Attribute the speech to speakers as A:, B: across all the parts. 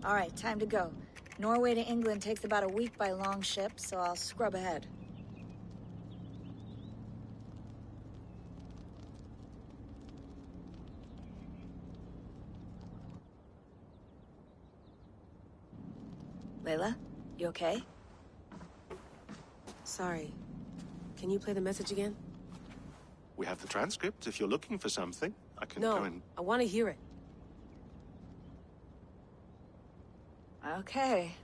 A: All right, time to go. Norway to England takes about a week by long ship, so I'll scrub ahead. Layla, you okay?
B: Sorry. Can you play the message again?
C: We have the transcript. If you're looking for something, I can go and...
B: No, I want to hear it.
A: Okay.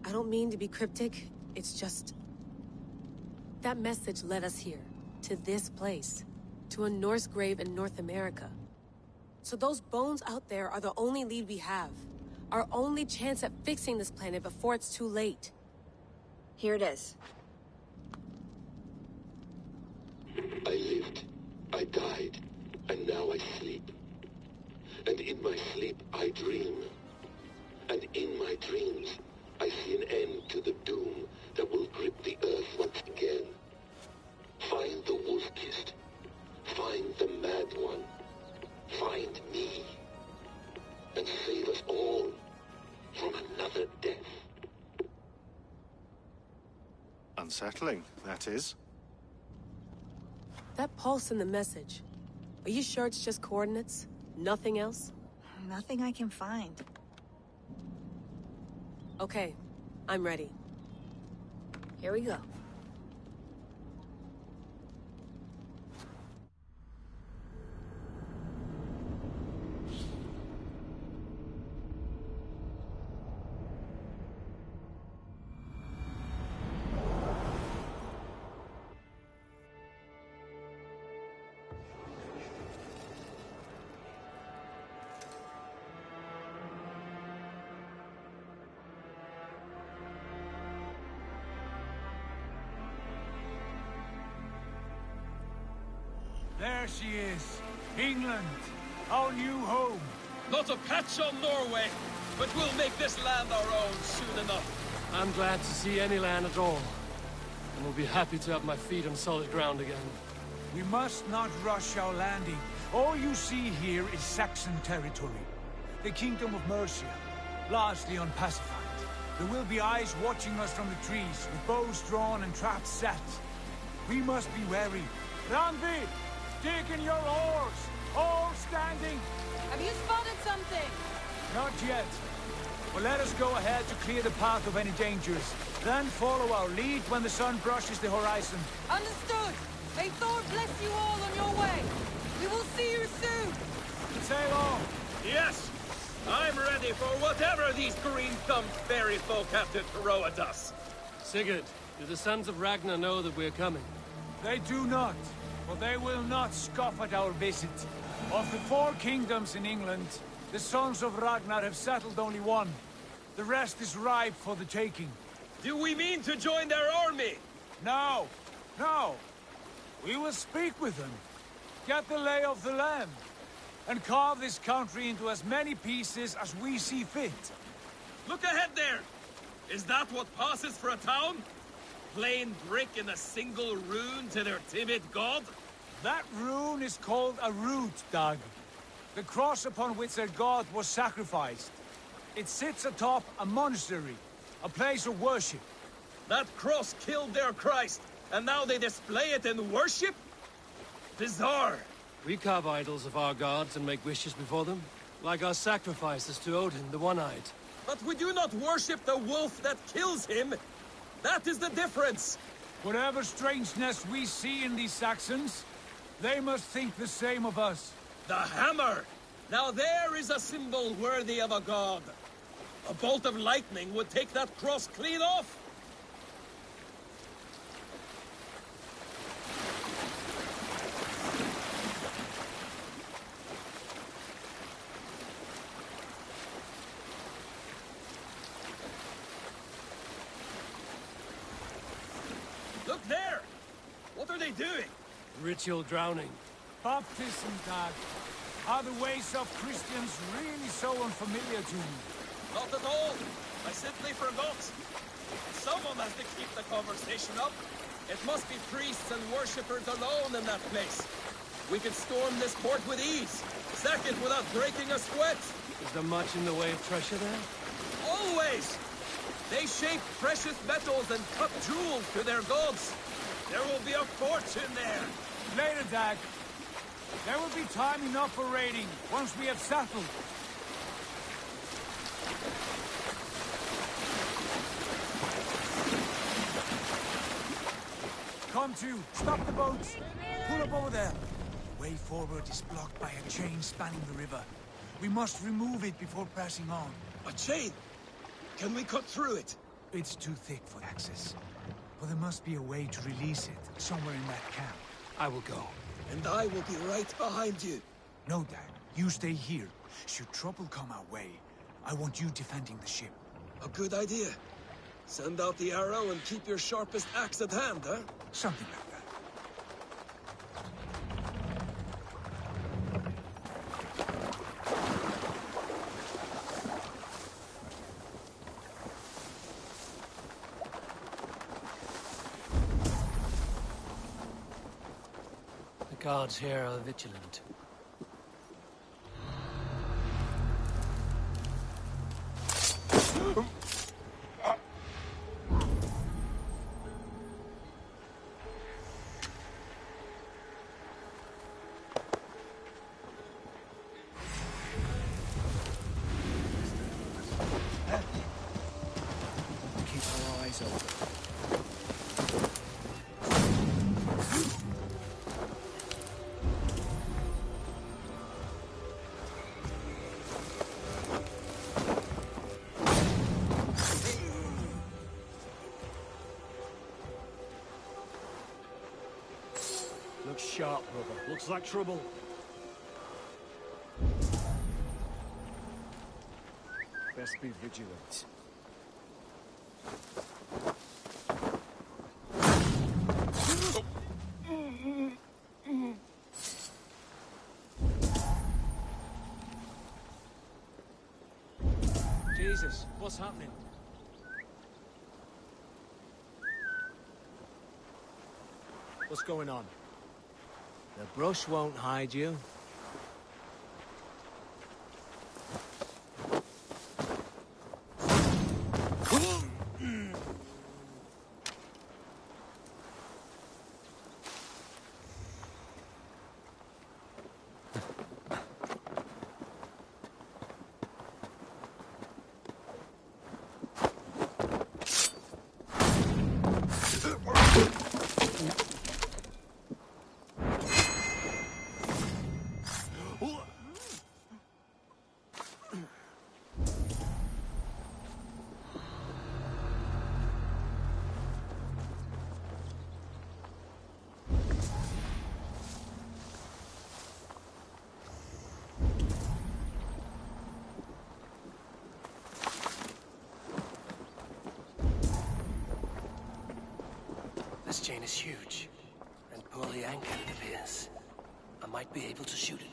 B: I don't mean to be cryptic, it's just... That message led us here, to this place, to a Norse grave in North America. So those bones out there are the only lead we have. Our only chance at fixing this planet before it's too late.
A: Here it is.
D: I lived, I died, and now I sleep. And in my sleep I dream. And in my dreams, I see an end to the doom that will grip the earth once again. Find the wolf-kissed. Find the mad one. Find me. And save us all from another death.
C: Unsettling, that is.
B: That pulse in the message. Are you sure it's just coordinates? Nothing else?
A: Nothing I can find.
B: Okay, I'm ready.
A: Here we go.
E: There she is. England. Our new home.
F: Not a patch on Norway, but we'll make this land our own soon enough.
G: I'm glad to see any land at all. And will be happy to have my feet on solid ground again.
E: We must not rush our landing. All you see here is Saxon territory. The Kingdom of Mercia, largely unpacified. There will be eyes watching us from the trees, with bows drawn and traps set. We must be wary. Randvi! Dig in your oars! All standing!
H: Have you spotted something?
E: Not yet. But let us go ahead to clear the path of any dangers. Then follow our lead when the sun brushes the horizon.
H: Understood! May Thor bless you all on your way! We will see you soon!
E: Sail on!
F: Yes! I'm ready for whatever these green-thumbed fairy folk have to throw at us.
G: Sigurd, do the sons of Ragnar know that we're coming?
E: They do not, but they will not scoff at our visit. Of the 4 kingdoms in England, the sons of Ragnar have settled only one. The rest is ripe for the taking.
F: Do we mean to join their army?
E: No, no. We will speak with them, get the lay of the land, and carve this country into as many pieces as we see fit.
F: Look ahead there! Is that what passes for a town? Plain brick in a single rune to their timid god?
E: That rune is called a root, Dag. The cross upon which their god was sacrificed. It sits atop a monastery, a place of worship.
F: That cross killed their Christ, and now they display it in worship? Bizarre.
G: We carve idols of our gods and make wishes before them, like our sacrifices to Odin, the One-Eyed.
F: But we do not worship the wolf that kills him. That is the difference.
E: Whatever strangeness we see in these Saxons, they must think the same of us.
F: The hammer! Now there is a symbol worthy of a god. A bolt of lightning would take that cross clean off. Look there! What are they doing?
G: Ritual drowning.
E: Baptism, Dag. Are the ways of Christians really so unfamiliar to you?
F: Not at all. I simply forgot. Someone has to keep the conversation up. It must be priests and worshippers alone in that place. we could storm this port with ease. Sack it without breaking a sweat.
G: Is there much in the way of treasure there?
F: Always! They shape precious metals and cut jewels to their gods. There will be a fortune there.
E: Later, Dag. There will be time enough for raiding once we have settled. Come to. Stop the boats. Pull up over there. The way forward is blocked by a chain spanning the river. We must remove it before pressing on.
F: A chain? Can we cut through it?
E: It's too thick for access. But there must be a way to release it, somewhere in that camp.
G: I will go.
F: And I will be right behind you.
E: No, Dad. You stay here. Should trouble come our way, I want you defending the ship.
F: A good idea. Send out the arrow and keep your sharpest axe at hand, huh?
E: Something like that.
G: The guards here are vigilant.
E: Keep our eyes open.
G: Looks sharp, brother. Looks like trouble.
E: Best be vigilant.
G: Jesus, what's happening?
I: What's going on? The brush won't hide you.
G: This chain is huge, and poorly anchored it appears. I might be able to shoot it.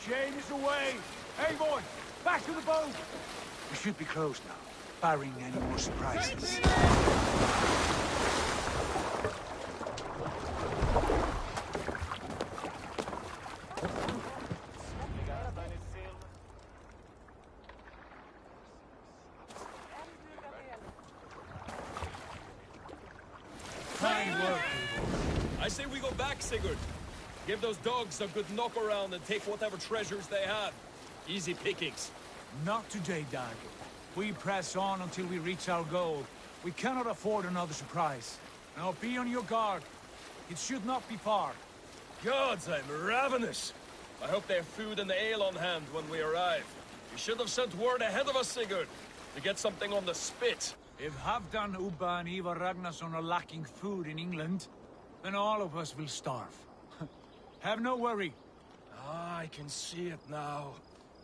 E: Chain is away! Hey, boy! Back to the boat! We should be close now, barring any more surprises.
F: Fine work. I say we go back, Sigurd. Give those dogs a good knock around and take whatever treasures they have. Easy pickings.
E: Not today, Dag. We press on until we reach our goal. We cannot afford another surprise. Now be on your guard. It should not be far.
F: Gods, I'm ravenous. I hope they have food and ale on hand when we arrive. You should have sent word ahead of us, Sigurd, to get something on the spit.
E: If Halfdan, Ubba, and Ivar Ragnarsson are lacking food in England, then all of us will starve. Have no worry.
F: Ah, I can see it now.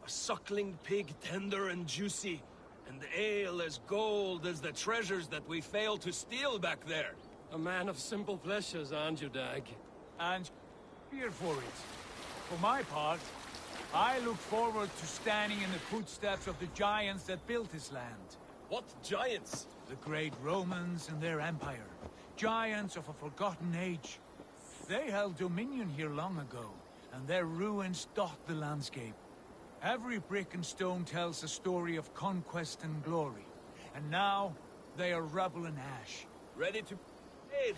F: A suckling pig, tender and juicy, and ale as gold as the treasures that we failed to steal back there.
G: A man of simple pleasures, aren't you, Dag?
E: And here for it. For my part, I look forward to standing in the footsteps of the giants that built this land.
F: What giants?
E: The great Romans and their empire. Giants of a forgotten age. They held dominion here long ago, and their ruins dot the landscape. Every brick and stone tells a story of conquest and glory. And now, they are rubble and ash.
F: Ready to aid.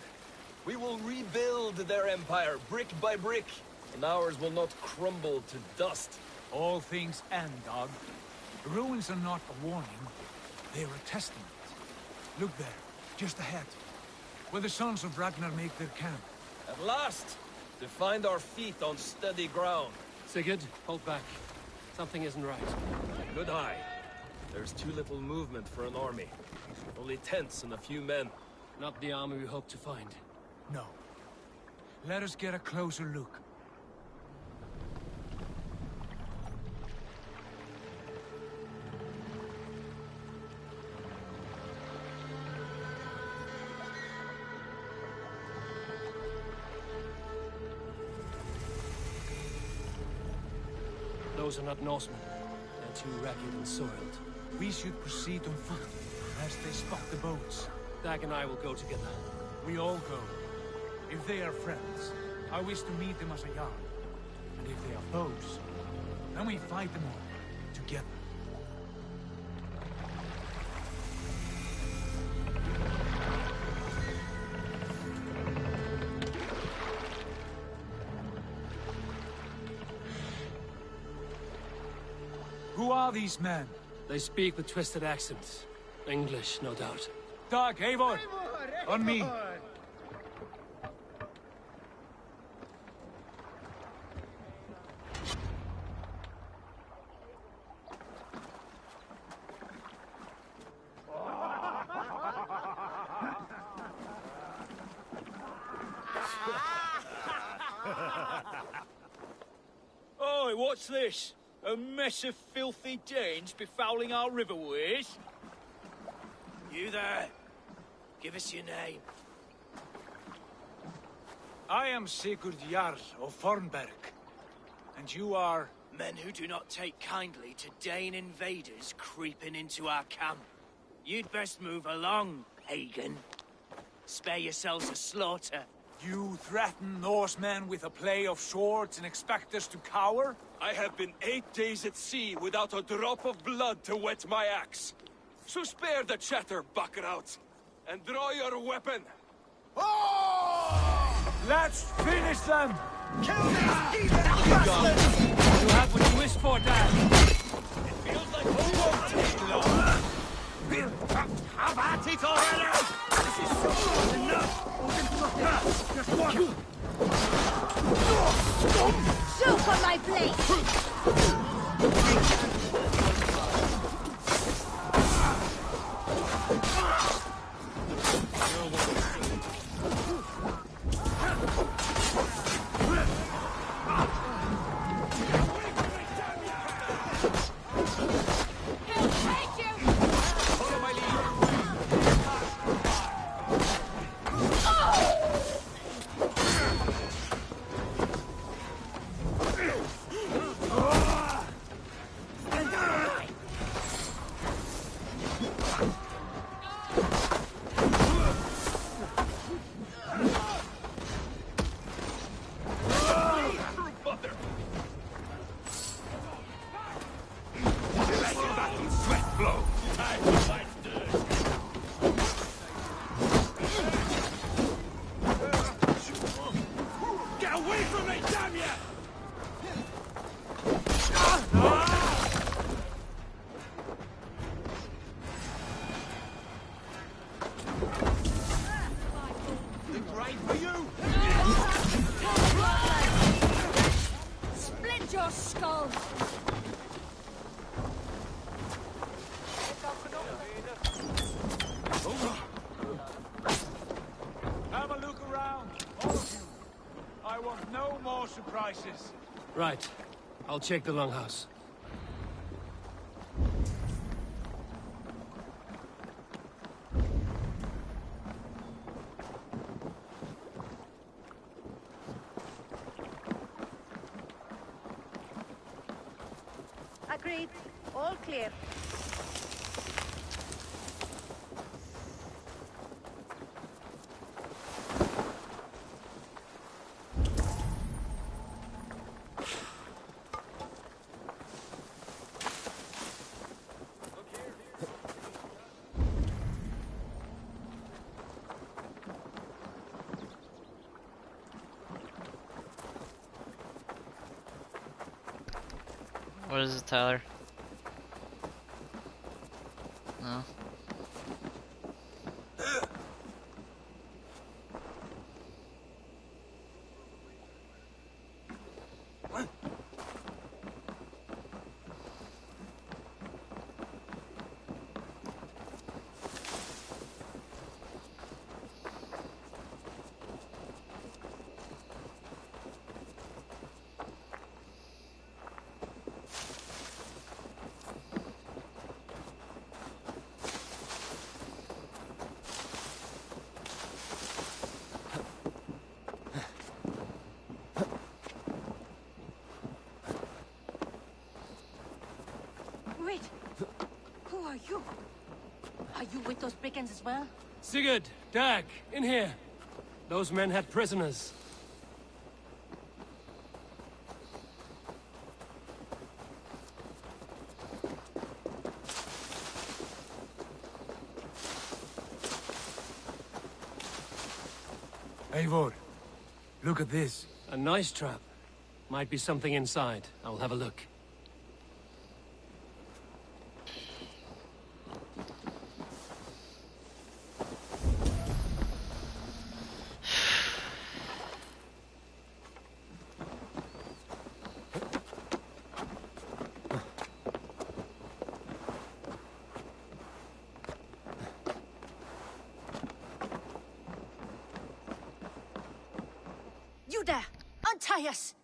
F: We will rebuild their empire, brick by brick, and ours will not crumble to dust.
E: All things end, dog. The ruins are not a warning. They are a testament. Look there, just ahead, where the sons of Ragnar make their camp.
F: At last, to find our feet on steady ground.
G: Sigurd, hold back. Something isn't right.
F: Good eye. There's too little movement for an army. Only tents and a few men.
G: Not the army we hope to find.
E: No. Let us get a closer look.
G: Those are not Norsemen. They're too ragged and soiled.
E: We should proceed on foot, as they spot the boats.
G: Dag and I will go together.
E: We all go. If they are friends, I wish to meet them as a yard. And if they are foes, then we fight them all, together. Who are these men?
G: They speak with twisted accents. English, no doubt.
E: Dag, Eivor! On me!
J: Oi, what's this? A mess of filthy Danes befouling our riverways? You there? Give us your name.
E: I am Sigurd Jarl of Fornberg. And you are...
J: Men who do not take kindly to Dane invaders creeping into our camp. You'd best move along, pagan. Spare yourselves a slaughter.
E: You threaten Norsemen with a play of swords and expect us to cower?
F: I have been 8 days at sea without a drop of blood to wet my axe. So spare the chatter, buckerouts, and draw your weapon.
E: Oh! Let's finish them!
J: Kill these heathen bastards!
G: You have what you wished for, Dad.
J: It feels like home won't take long. Have at it already! This is so enough! Just one!
A: Shoot on my blade!
E: right for you!
H: Split your skull!
E: Have a look around, all of you. I want no more surprises.
F: Right. I'll check the longhouse.
A: Agreed. All clear.
K: What is it, Tyler? No.
H: Wait! Who are you? Are you with those brigands as well?
F: Sigurd, Dag, in here. Those men had prisoners.
E: Eivor, look at this.
F: A nice trap. Might be something inside. I'll have a look.
H: You there! Untie us!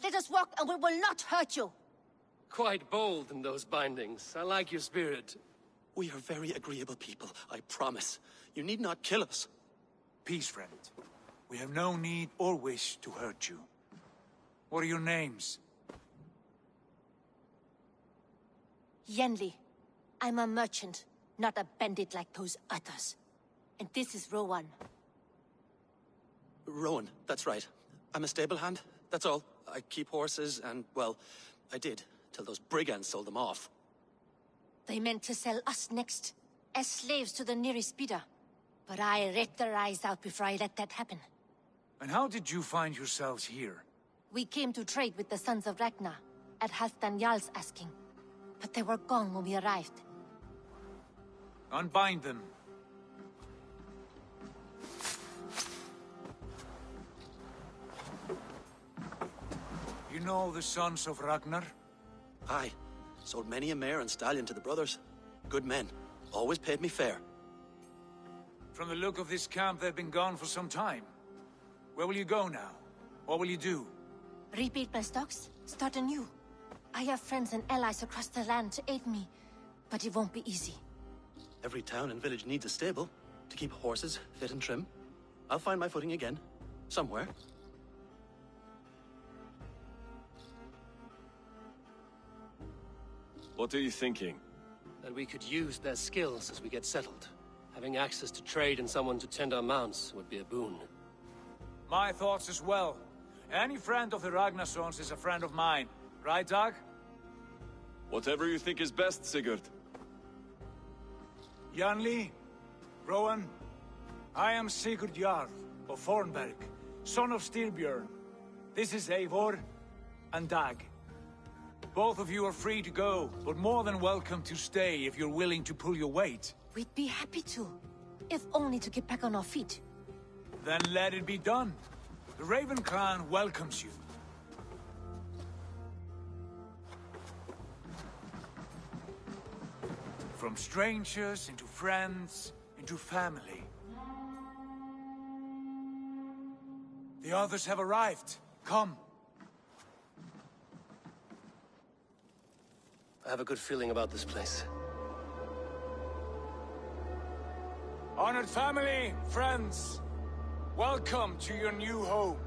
H: Let us walk and we will not hurt you!
F: Quite bold in those bindings. I like your spirit.
C: We are very agreeable people, I promise. You need not kill us.
E: Peace, friend. We have no need or wish to hurt you. What are your names?
H: Yenli. I'm a merchant, not a bandit like those others. And this is Rowan.
C: Rowan, that's right. I'm a stable hand, that's all. I keep horses and, well, I did, till those brigands sold them off.
H: They meant to sell us next, as slaves to the nearest speeder. But I ripped their eyes out before I let that happen.
E: And how did you find yourselves here?
H: We came to trade with the Sons of Ragnar, at Halfdan Jarl's asking. But they were gone when we arrived.
E: Unbind them. You know the Sons of Ragnar?
C: Aye. Sold many a mare and stallion to the brothers. Good men. Always paid me fair.
E: From the look of this camp, they've been gone for some time. Where will you go now? What will you do?
H: Rebuild my stocks, start anew. I have friends and allies across the land to aid me, but it won't be easy.
C: Every town and village needs a stable to keep horses fit and trim. I'll find my footing again. Somewhere.
F: What are you thinking? That we could use their skills as we get settled. Having access to trade and someone to tend our mounts would be a boon.
E: My thoughts as well. Any friend of the Ragnarsons is a friend of mine. Right, Dag?
F: Whatever you think is best, Sigurd.
E: Janli, Rowan, I am Sigurd Jarl of Fornberg, son of Styrbjörn. This is Eivor and Dag. Both of you are free to go, but more than welcome to stay if you're willing to pull your weight.
H: We'd be happy to, if only to get back on our feet.
E: Then let it be done. The Raven clan welcomes you. From strangers into friends, into family. The others have arrived. Come.
G: I have a good feeling about this place.
E: Honored family, friends, welcome to your new home.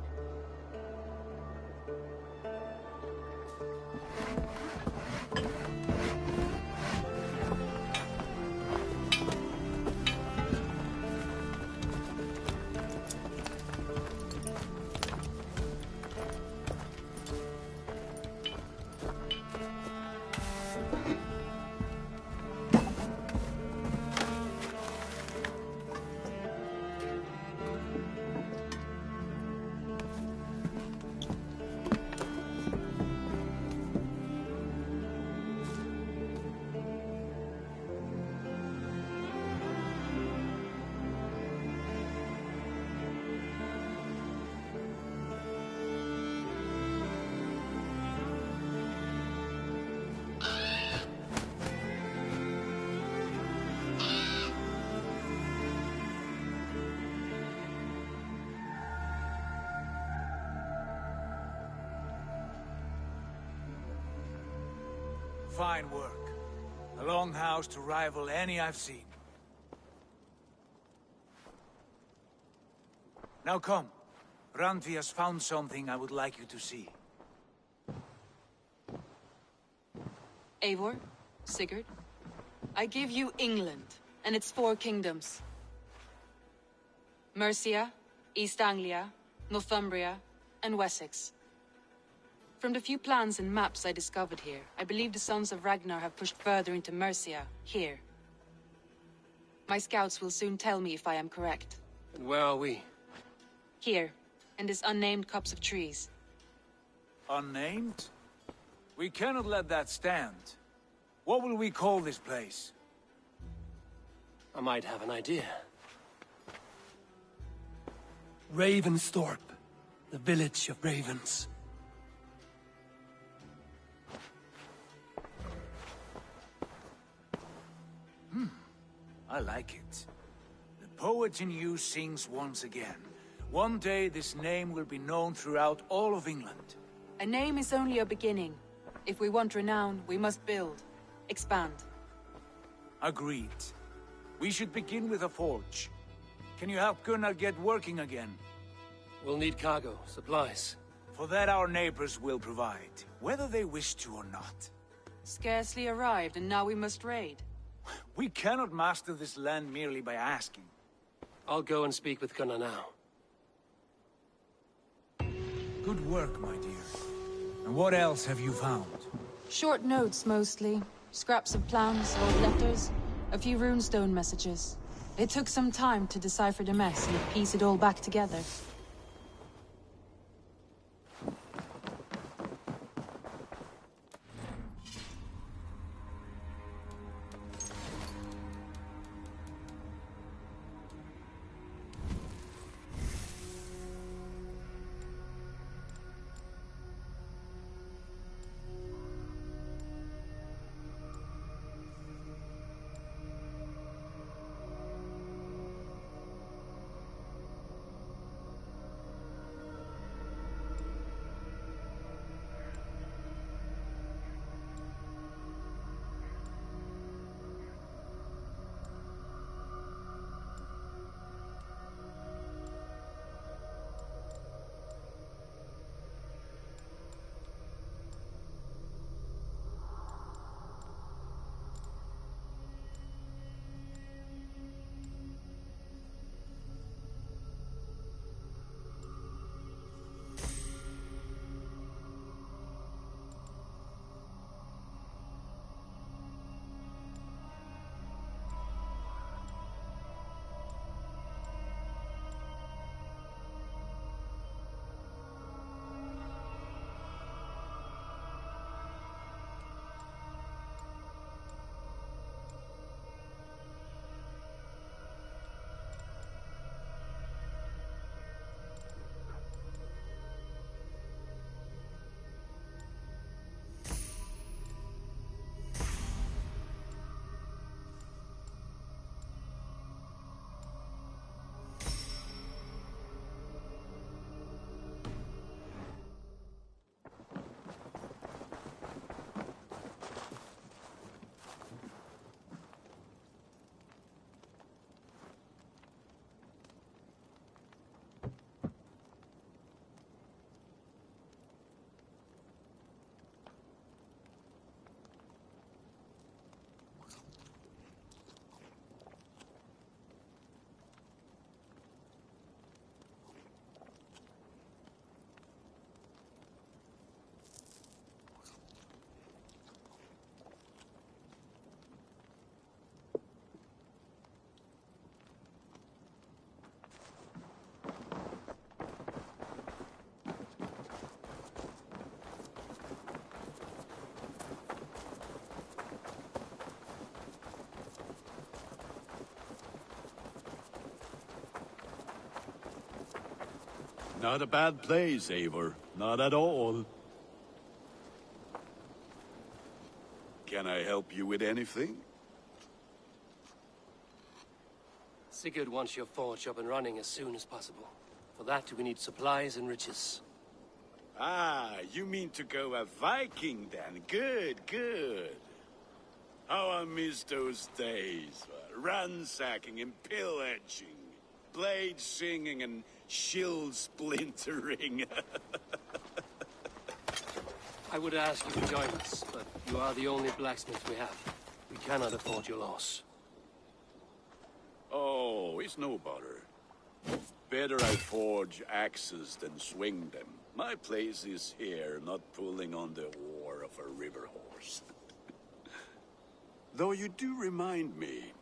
E: Fine work. A longhouse to rival any I've seen. Now come. Randvi has found something I would like you to see.
K: Eivor, Sigurd, I give you England and its 4 kingdoms. Mercia, East Anglia, Northumbria, and Wessex. From the few plans and maps I discovered here, I believe the Sons of Ragnar have pushed further into Mercia, here. My scouts will soon tell me if I am correct.
G: And where are we?
K: Here, in this unnamed copse of trees.
E: Unnamed? We cannot let that stand. What will we call this place?
G: I might have an idea.
F: Ravensthorpe, the village of ravens.
E: I like it. The poet in you sings once again. One day this name will be known throughout all of England.
K: A name is only a beginning. If we want renown, we must build, expand.
E: Agreed. We should begin with a forge. Can you help Gunnar get working again?
G: We'll need cargo, supplies.
E: For that our neighbors will provide, whether they wish to or not.
K: Scarcely arrived, and now we must raid.
E: We cannot master this land merely by asking.
G: I'll go and speak with Gunnar now.
E: Good work, my dear. And what else have you found?
K: Short notes, mostly. Scraps of plans, old letters, a few runestone messages. It took some time to decipher the mess and piece it all back together.
L: Not a bad place, Eivor. Not at all. Can I help you with anything?
G: Sigurd wants your forge up and running as soon as possible. For that, we need supplies and riches.
L: Ah, you mean to go a Viking then? Good, good. How I miss those days. Ransacking and pillaging. Blade singing and shield splintering.
G: I would ask you to join us, but you are the only blacksmith we have. We cannot afford your loss.
L: Oh, it's no bother. Better I forge axes than swing them. My place is here, not pulling on the oar of a river horse. Though you do remind me,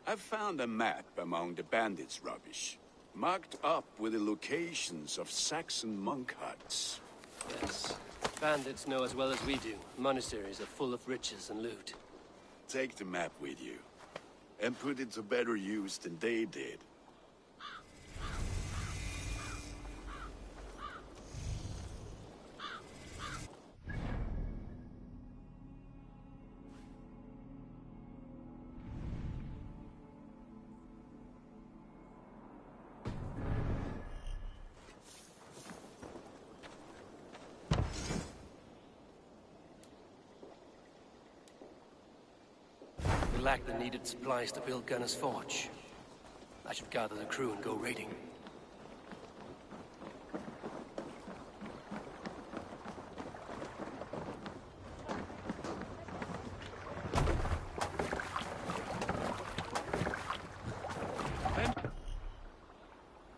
L: I found a map among the bandits' rubbish, marked up with the locations of Saxon monk huts.
G: Yes. Bandits know as well as we do. Monasteries are full of riches and loot.
L: Take the map with you, and put it to better use than they did.
G: We lack the needed supplies to build Gunner's Forge. I should gather the crew and go raiding.
F: Bend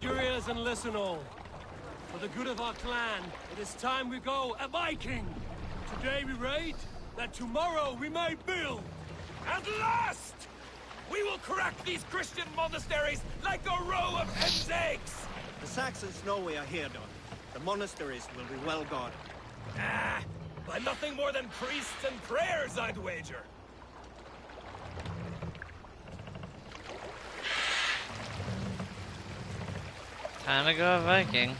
F: your ears and listen all. For the good of our clan, it is time we go a Viking! Today we raid, that tomorrow we may build! At last! We will crack these Christian monasteries like a row of hen's eggs!
M: The Saxons know we are here, Don. The monasteries will be well guarded.
F: Ah, by nothing more than priests and prayers, I'd wager.
N: Time to go a Viking.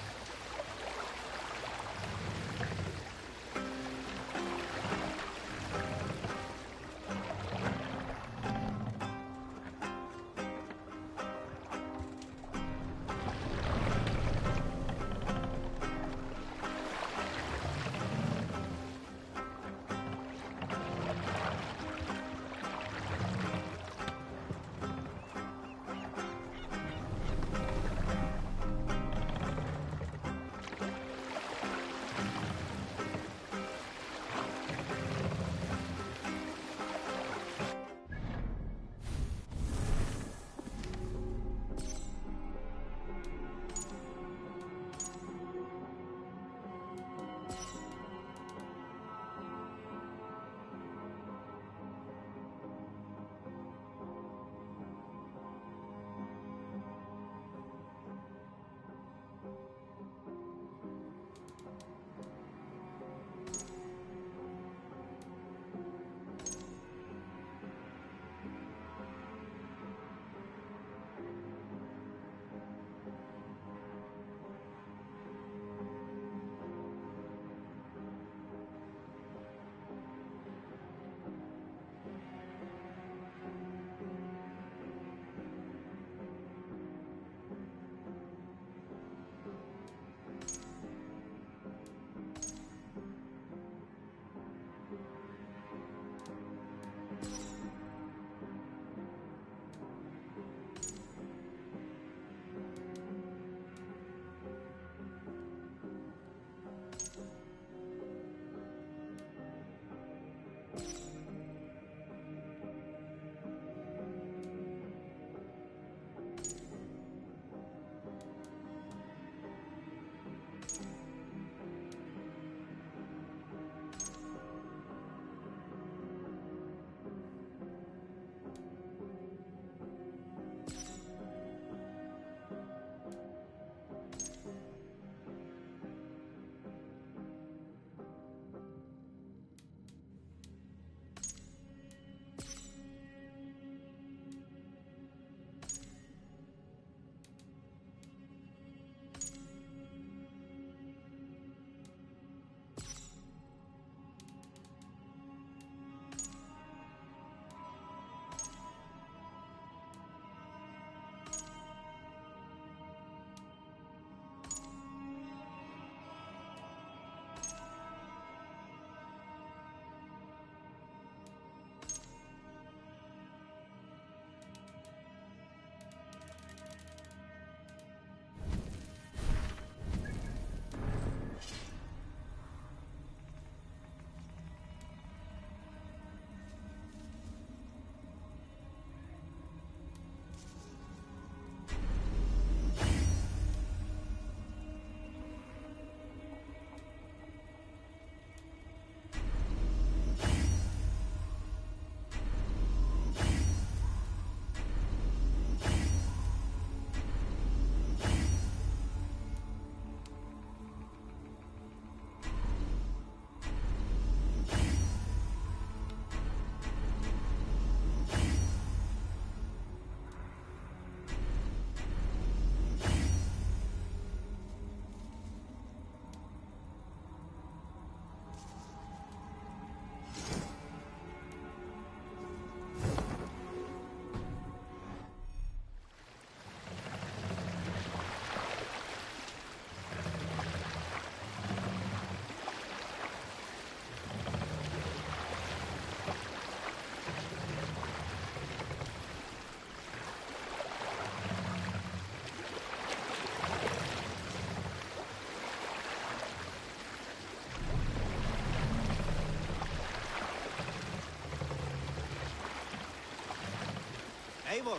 M: Eivor!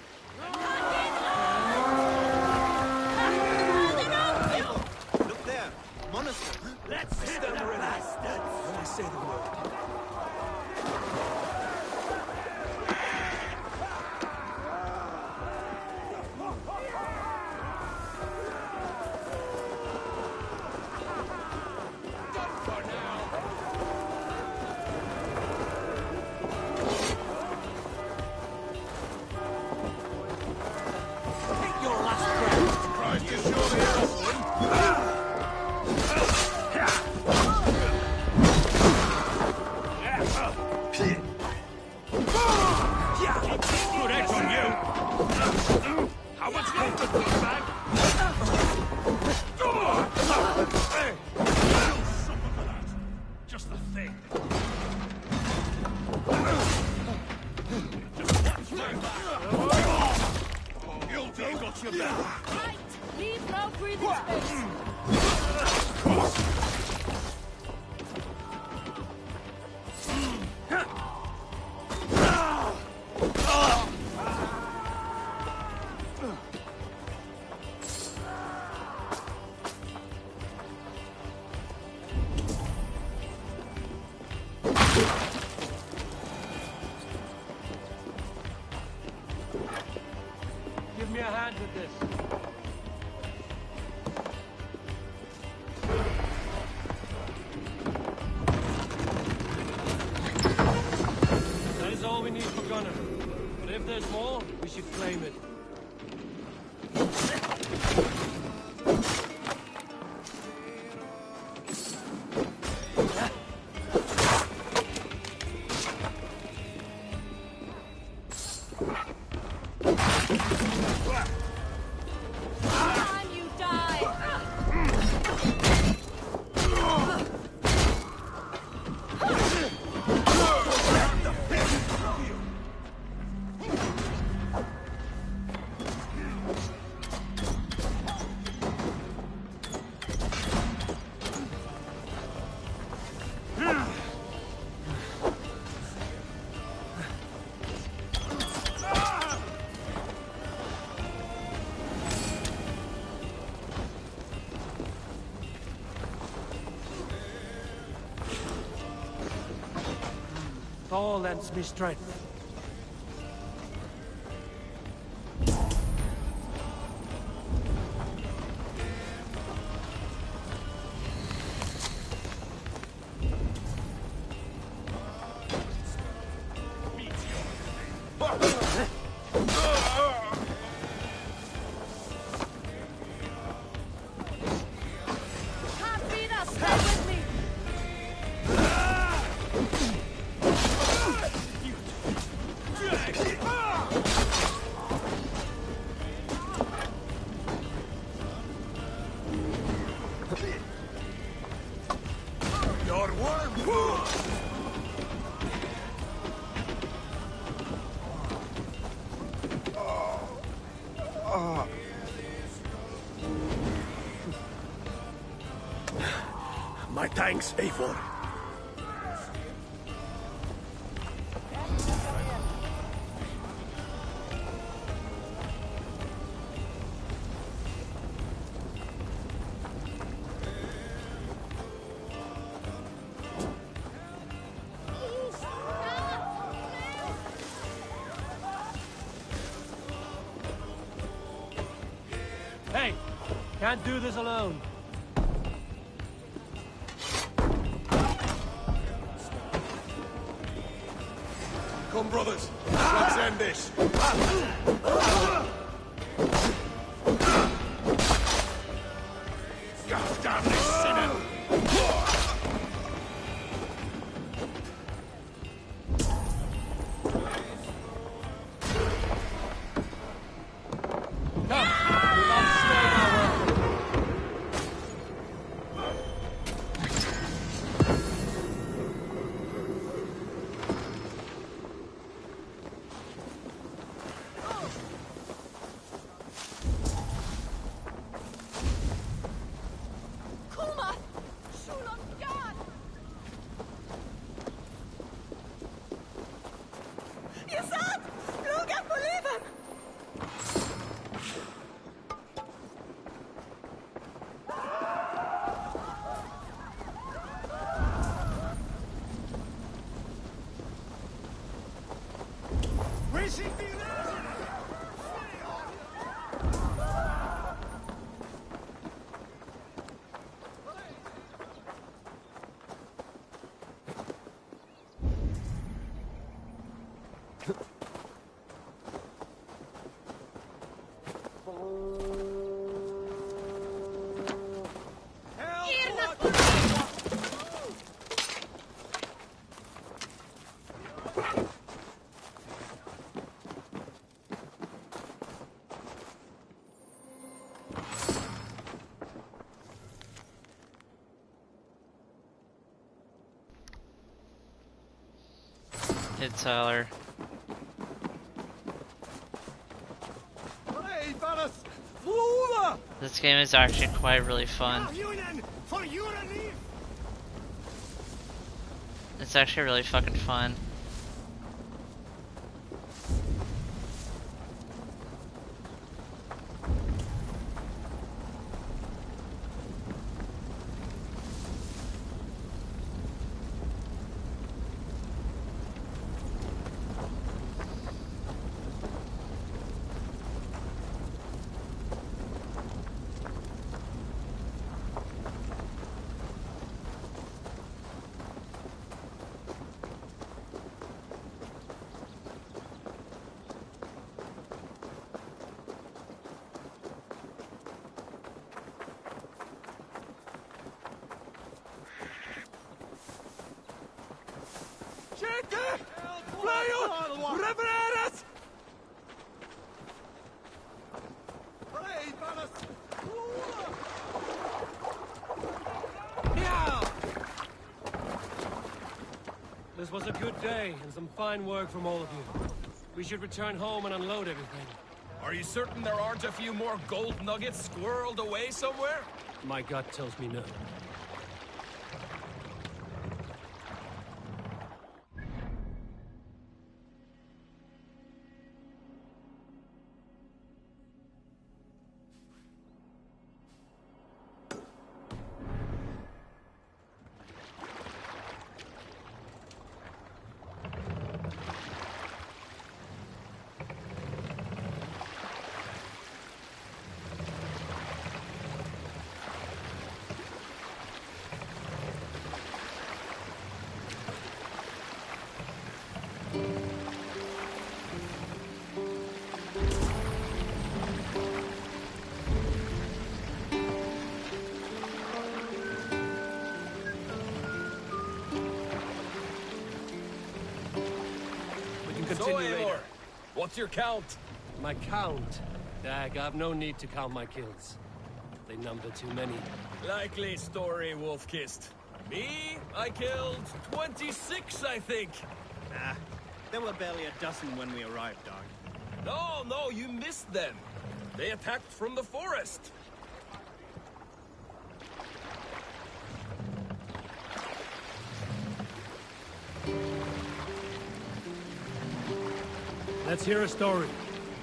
M: Look there! Monastery!
F: Let's hit them, bastards!
E: When I say the word.
F: Give me a hand with this. That is all we need for Gunner. But if there's more, we should claim it. Thor lends me strength.
L: My thanks, Eivor.
F: Hey! Can't do this alone.
L: Come, brothers. Let's end this. God damn this sinner!
N: Hit Tyler. This game is actually quite really fun. It's actually really fucking fun.
F: This was a good day, and some fine work from all of you. We should return home and unload everything.
O: Are you certain there aren't a few more gold nuggets squirreled away somewhere?
F: My gut tells me no.
O: So, Eivor, what's your count?
F: My count? Dag, I've no need to count my kills. They number too many.
O: Likely story, Wolf-Kissed. Me? I killed 26, I think.
M: Nah, there were barely a dozen when we arrived, dog.
O: No, you missed them. They attacked from the forest.
F: Let's hear a story.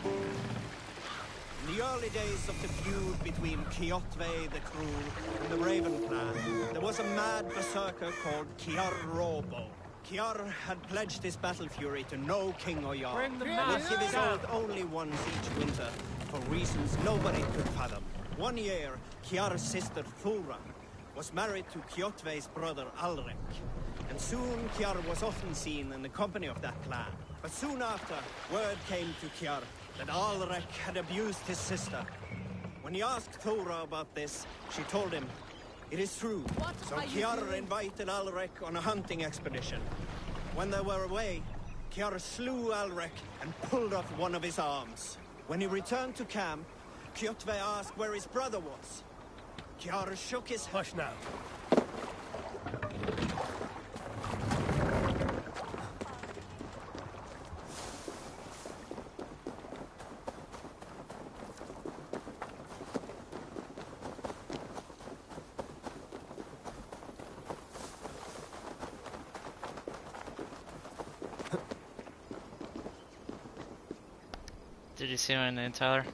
M: In the early days of the feud between Kjotve the Cruel and the Raven clan, there was a mad berserker called Kiar Robo. Kiar had pledged his battle fury to no king or jarl.
F: Bring the
M: He would
F: mask
M: give his
F: down.
M: oath only once each winter, for reasons nobody could fathom. One year, Kiar's sister Thura was married to Kjotve's brother Alrek, and soon Kiar was often seen in the company of that clan. But soon after, word came to Kiar that Alrek had abused his sister. When he asked Thora about this, she told him, it is true. So Kiar invited Alrek on a hunting expedition. When they were away, Kiar slew Alrek and pulled off one of his arms. When he returned to camp, Kjotve asked where his brother was. Kiar shook his head.
F: Hush now.
N: Did you see my name, Tyler?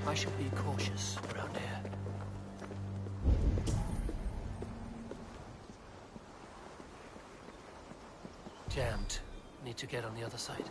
G: I should be cautious around here. Jammed. Need to get on the other side.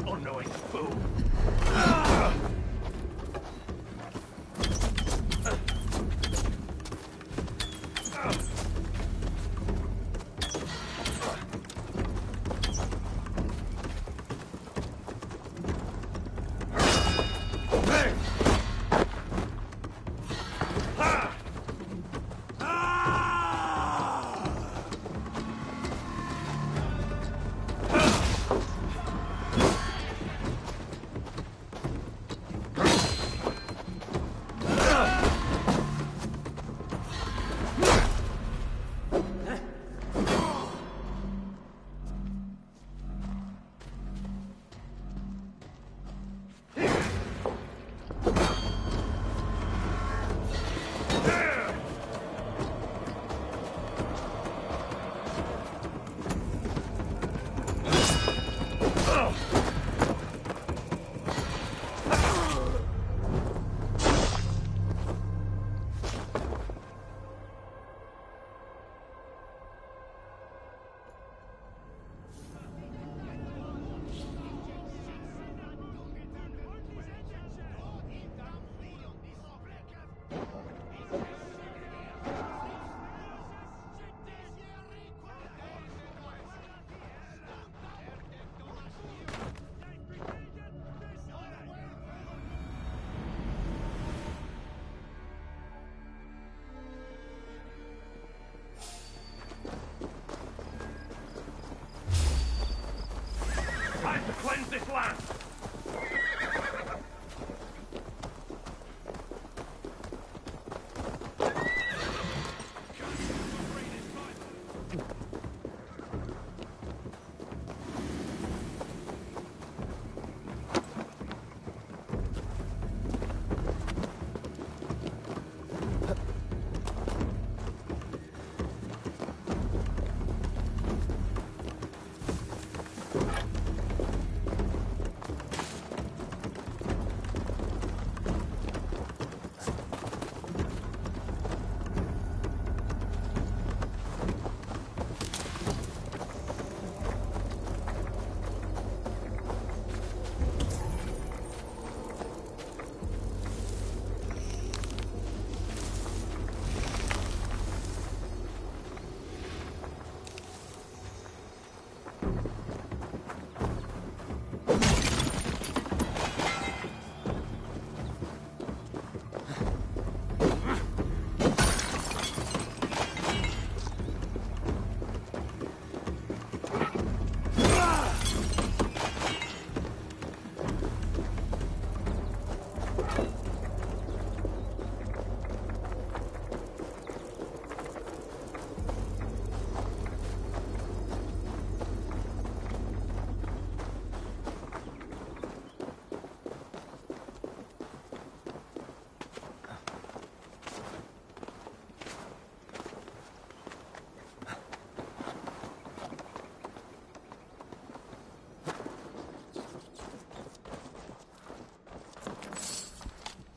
L: Unknowing fool.
F: time to cleanse this land!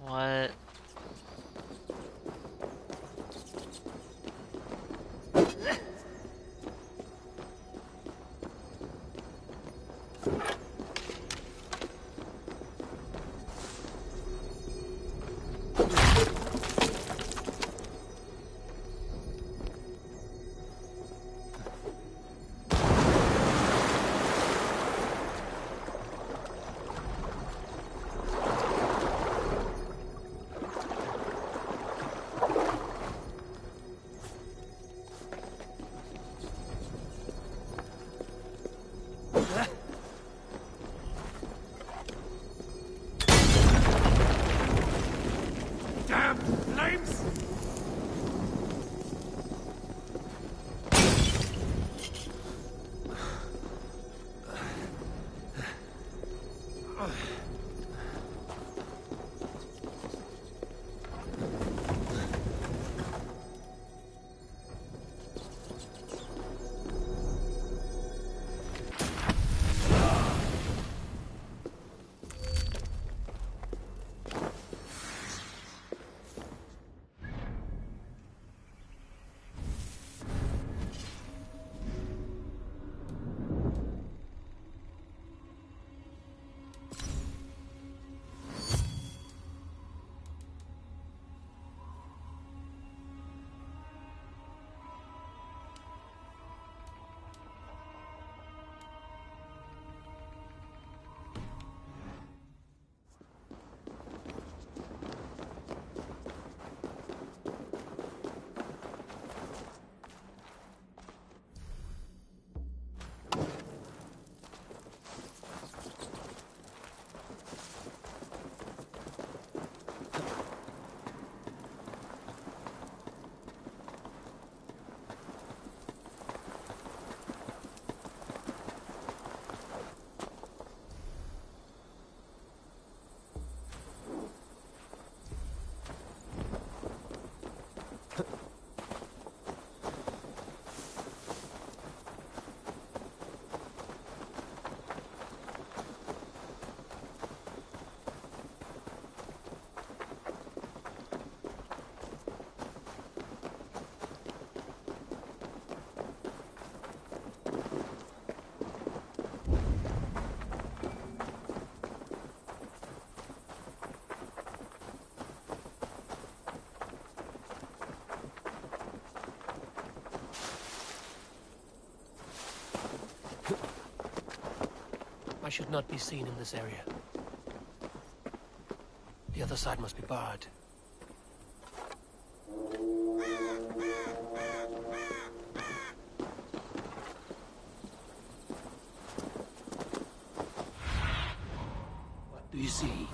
N: What?
F: Damn flames!
G: I should not be seen in this area. The other side must be barred.
J: Do you see?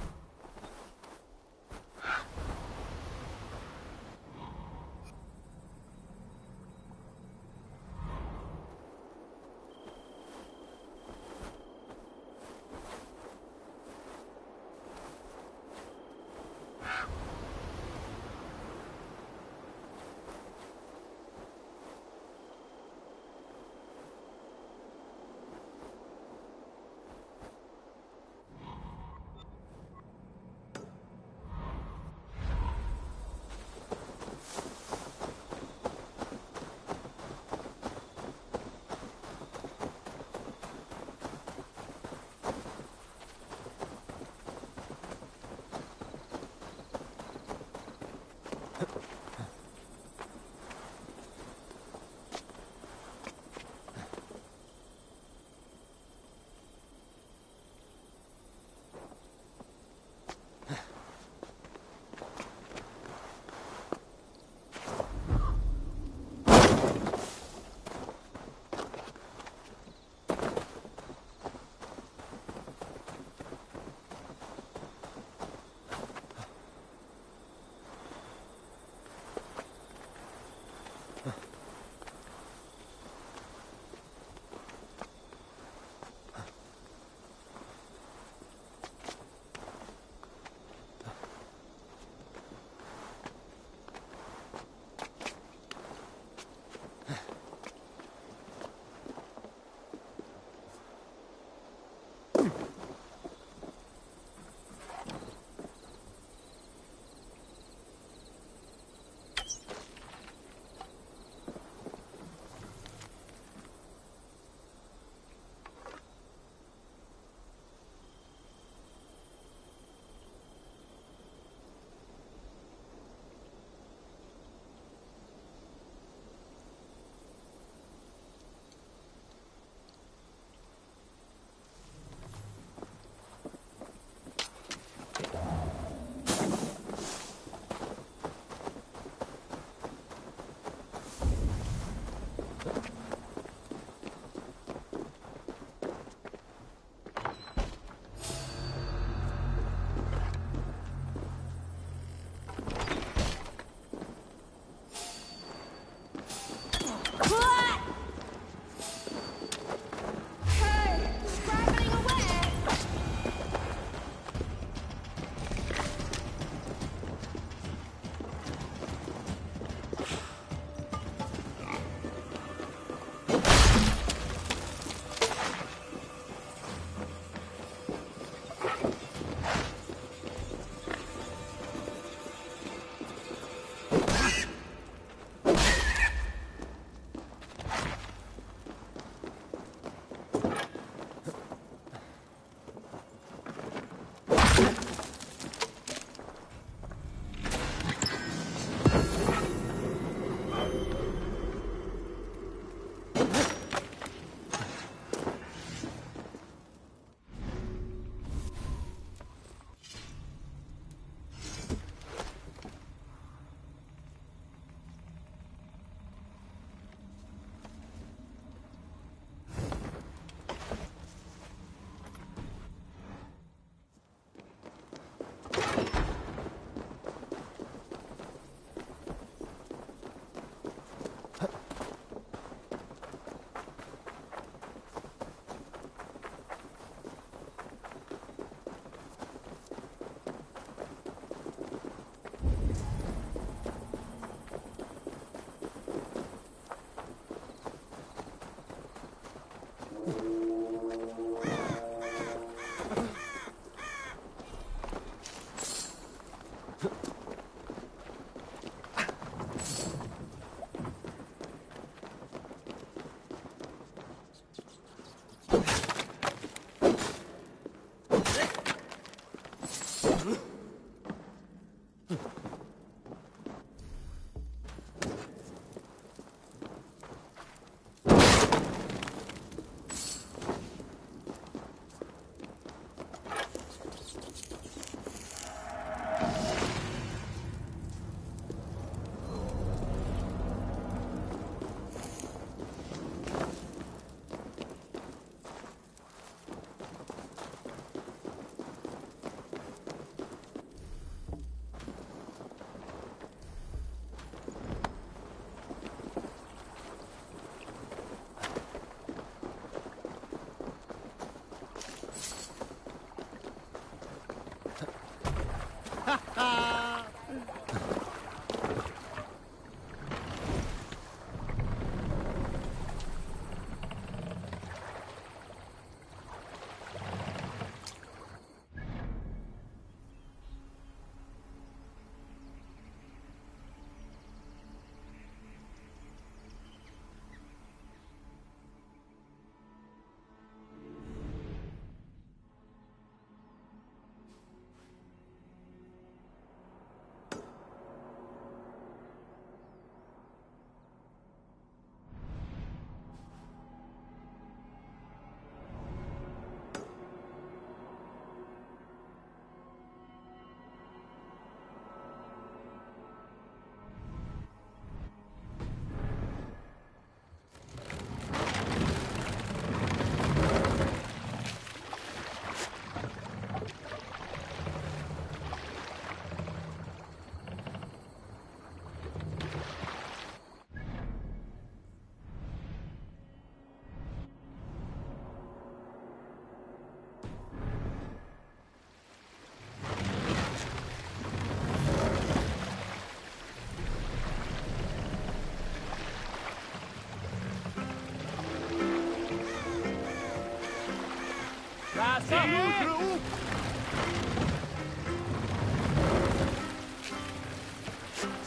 F: Ass up!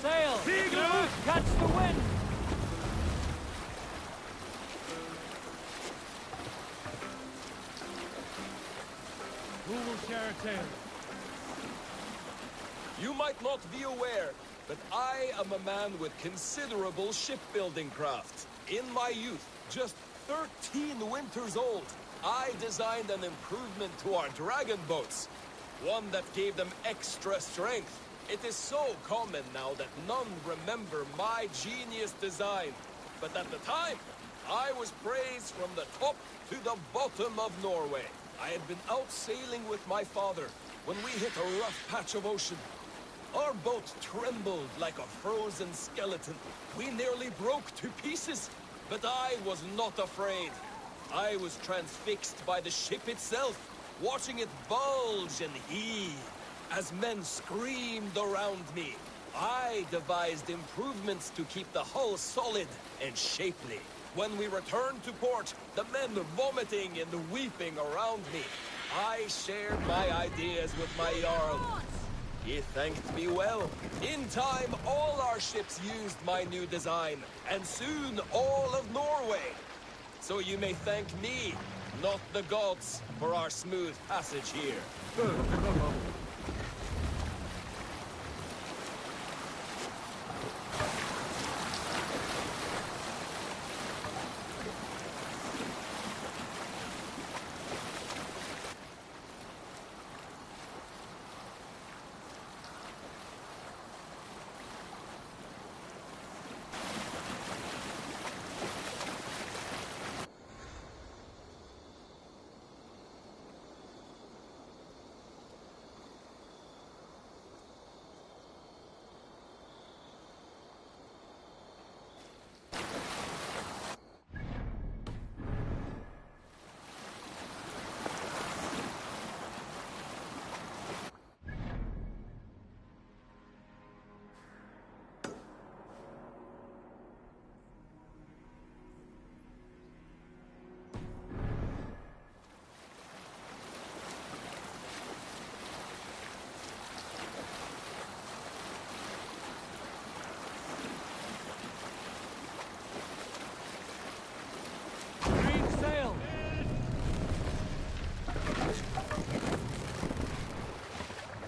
F: Sail! Catch the wind! Who will share a tale?
O: You might not be aware, but I am a man with considerable shipbuilding craft. In my youth, just 13 winters old, I designed an improvement to our dragon boats. One that gave them extra strength. It is so common now that none remember my genius design. But at the time, I was praised from the top to the bottom of Norway. I had been out sailing with my father when we hit a rough patch of ocean. Our boat trembled like a frozen skeleton. We nearly broke to pieces, but I was not afraid. I was transfixed by the ship itself, watching it bulge and heave. As men screamed around me, I devised improvements to keep the hull solid and shapely. When we returned to port, the men vomiting and weeping around me, I shared my ideas with my Jarl. He thanked me well. In time, all our ships used my new design, and soon all of Norway. So you may thank me, not the gods, for our smooth passage here.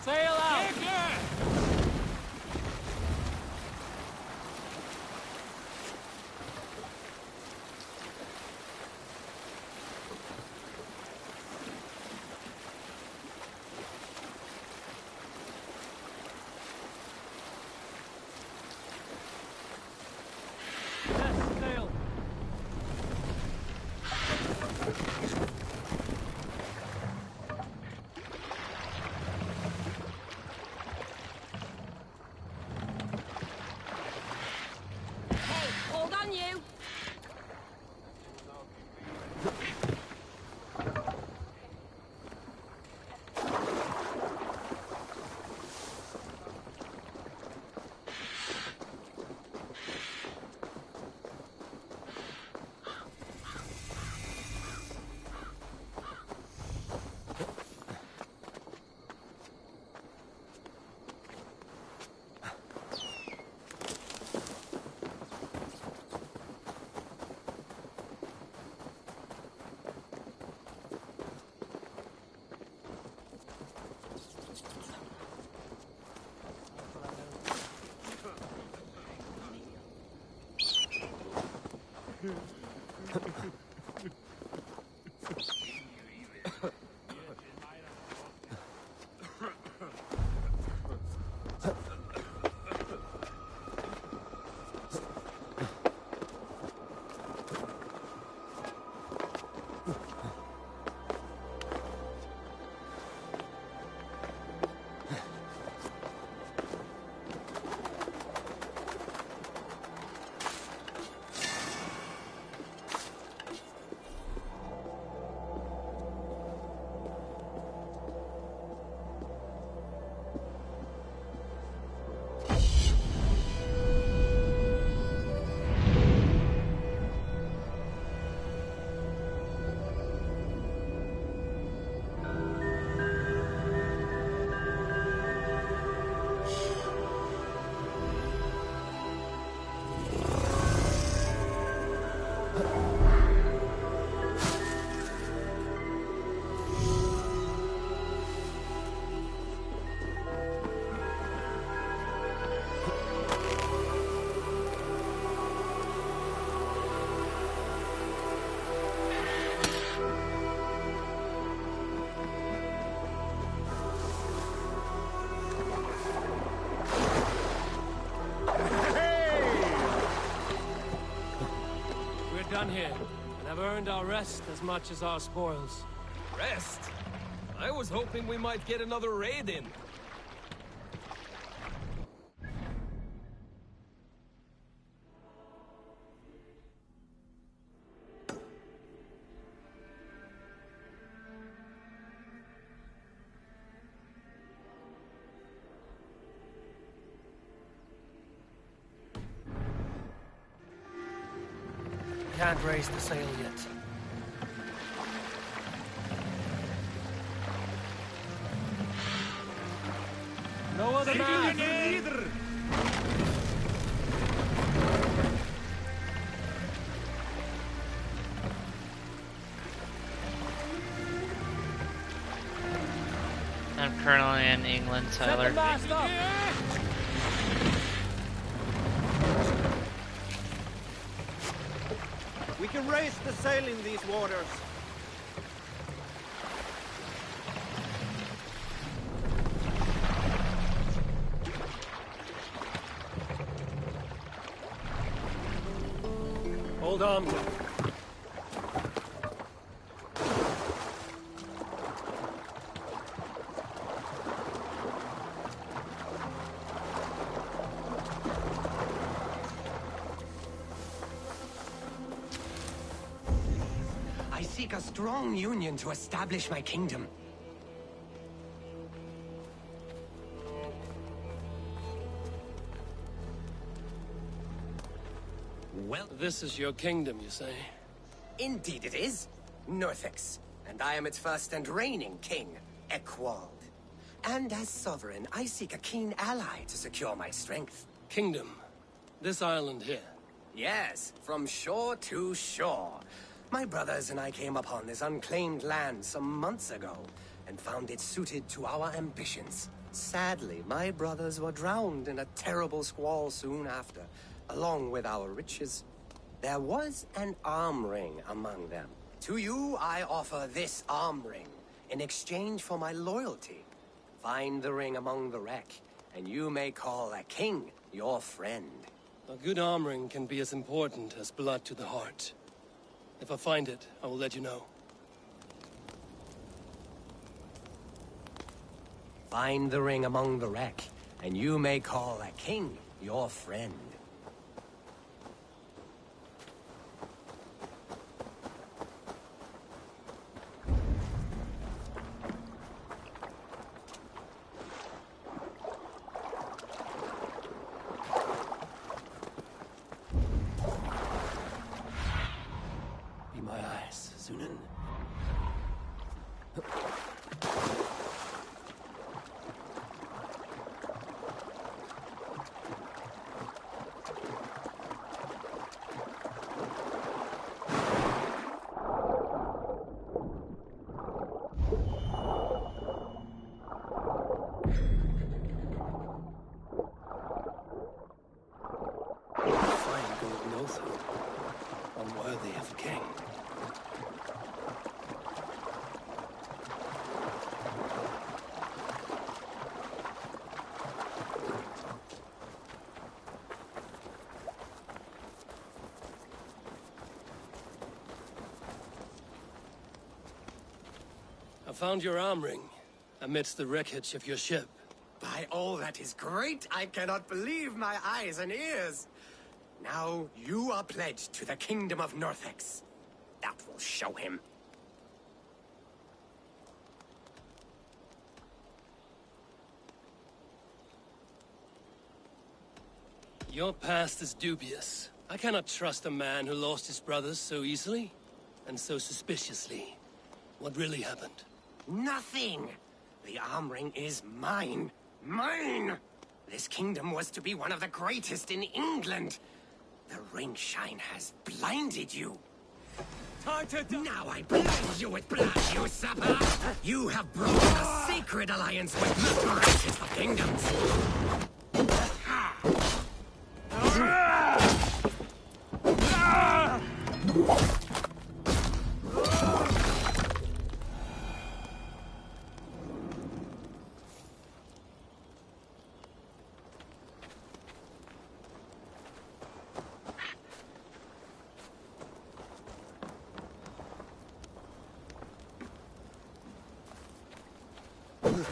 F: Sail out! Yes, sail!
H: Hold on, you!
F: down here, and have earned our rest as much as our spoils.
O: Rest? I was hoping we might get another raid in.
G: Can't raise the sail yet.
F: No other man!
N: I'm currently in England, Tyler.
M: We can raise the sail in these waters.
F: Hold on.
G: I seek a strong union to establish my kingdom.
F: Well, this is your kingdom, you say?
G: Indeed it is. Northix. And I am its first and reigning king, Eckwald. And as sovereign, I seek a keen ally to secure my strength.
F: Kingdom. This island here.
G: Yes, from shore to shore. My brothers and I came upon this unclaimed land some months ago, and found it suited to our ambitions. Sadly, my brothers were drowned in a terrible squall soon after, along with our riches. There was an arm ring among them. To you, I offer this arm ring, in exchange for my loyalty. Find the ring among the wreck, and you may call a king your friend.
F: A good arm ring can be as important as blood to the heart. If I find it, I will let you know.
G: Find the ring among the wreck, and you may call a king your friend.
F: Be my eyes, Sunan. Fine gold Notha, unworthy of a king. I found your arm ring amidst the wreckage of your ship.
G: By all that is great, I cannot believe my eyes and ears. Now you are pledged to the kingdom of Northix. That will show him.
F: Your past is dubious. I cannot trust a man who lost his brothers so easily and so suspiciously. What really happened?
G: Nothing! The arm ring is mine. Mine! This kingdom was to be one of the greatest in England. The ring shine has blinded you. Now I blind you with blood, you sapper! You have broken a sacred alliance with the greatest of kingdoms.
M: Look!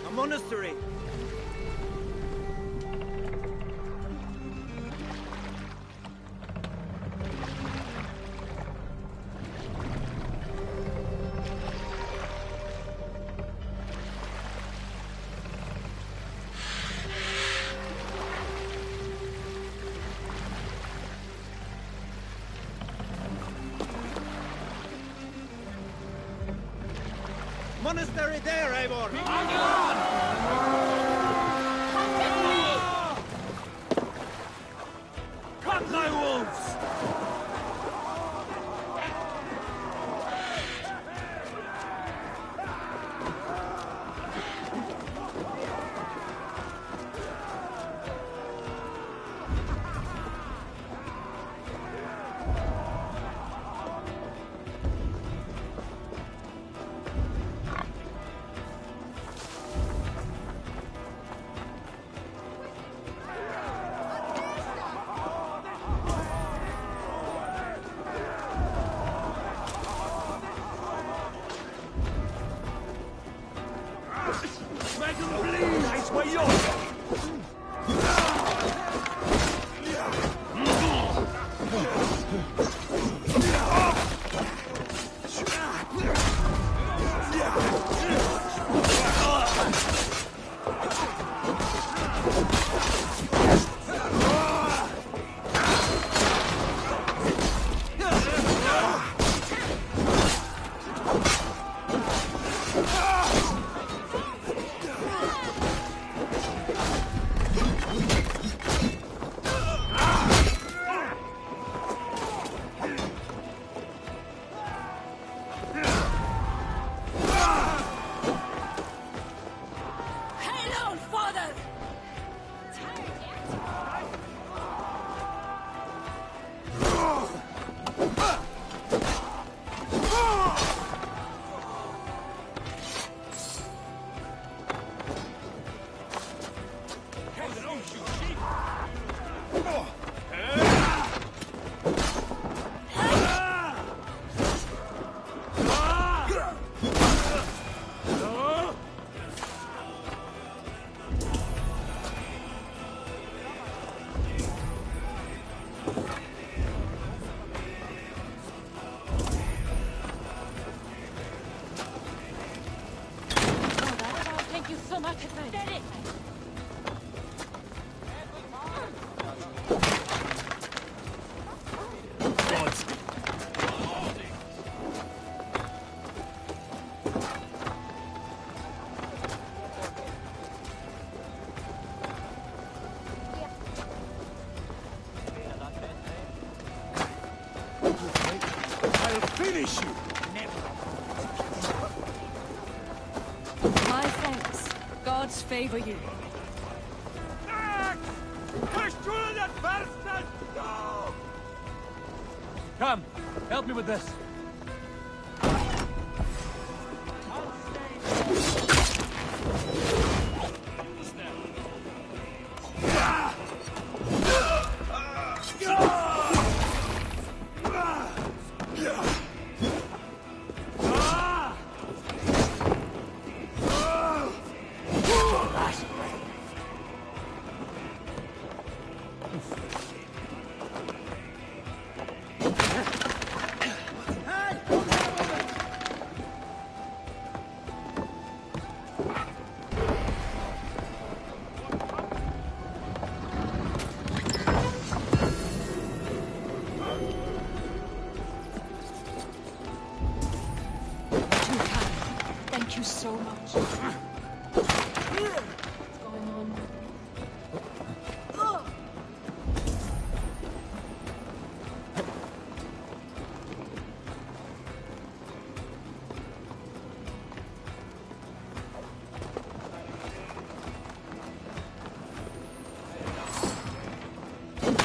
M: A monastery! Monastery there, Eivor!
E: Cut thy wolves! Finish you!
K: My thanks. Gods favor you.
E: Come, help me with this.
K: Thank you so much. What's going on?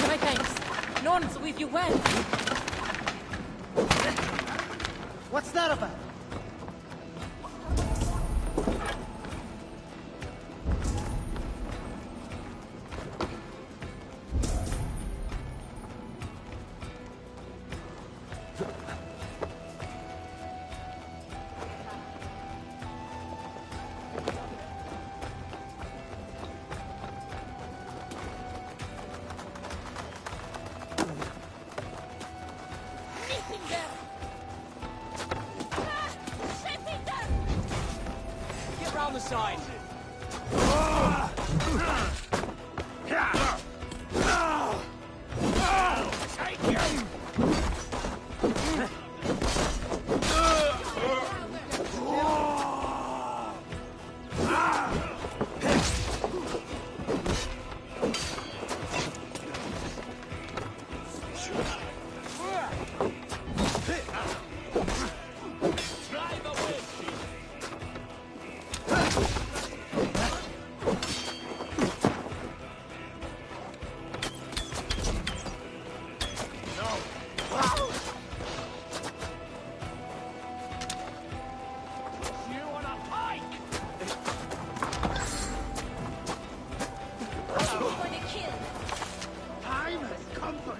B: My thanks. None, so if you went.
M: What's that about?
J: Get round the side. Take him! Drive away! You on a pike!
H: For the kill.
M: Time has come for you.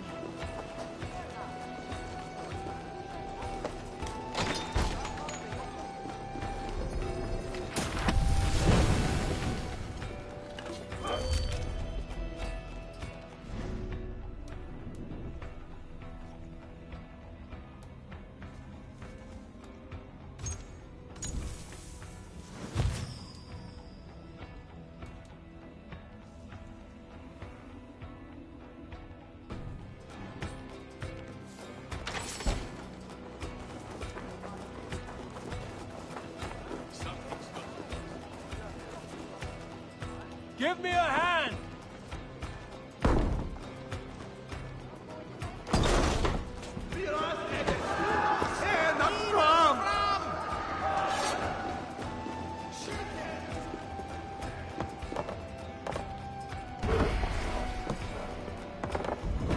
F: Give me a hand!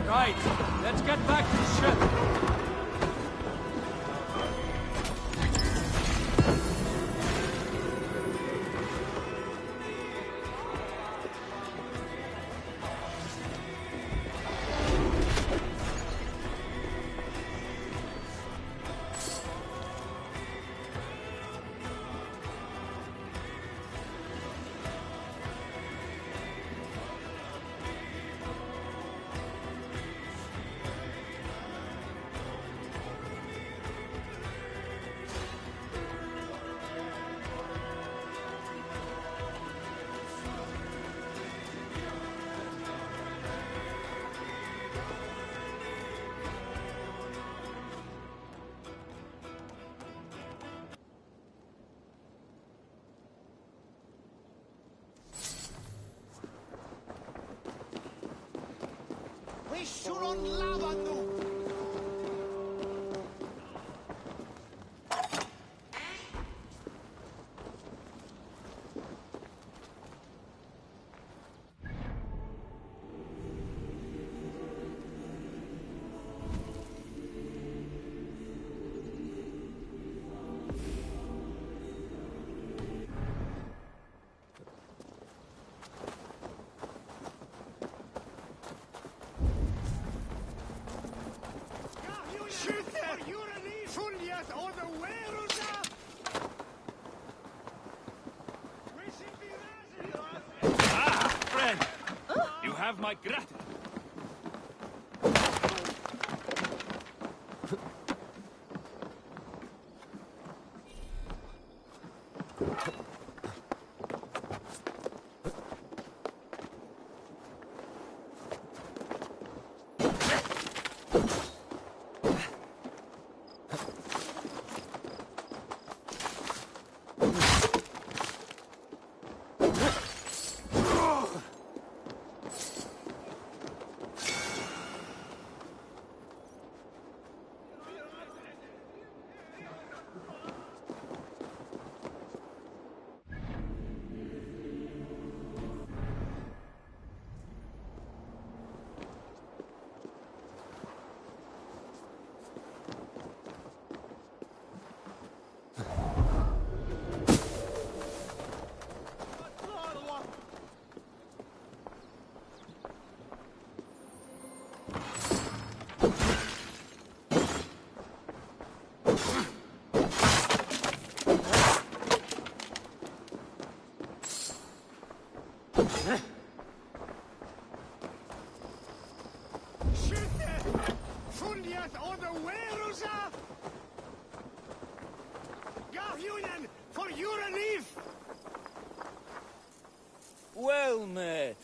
F: Right, let's get back to the ship. You have my gratitude.
M: Fundiat order Werusa! Gahjunen for Uranif!
P: Well met.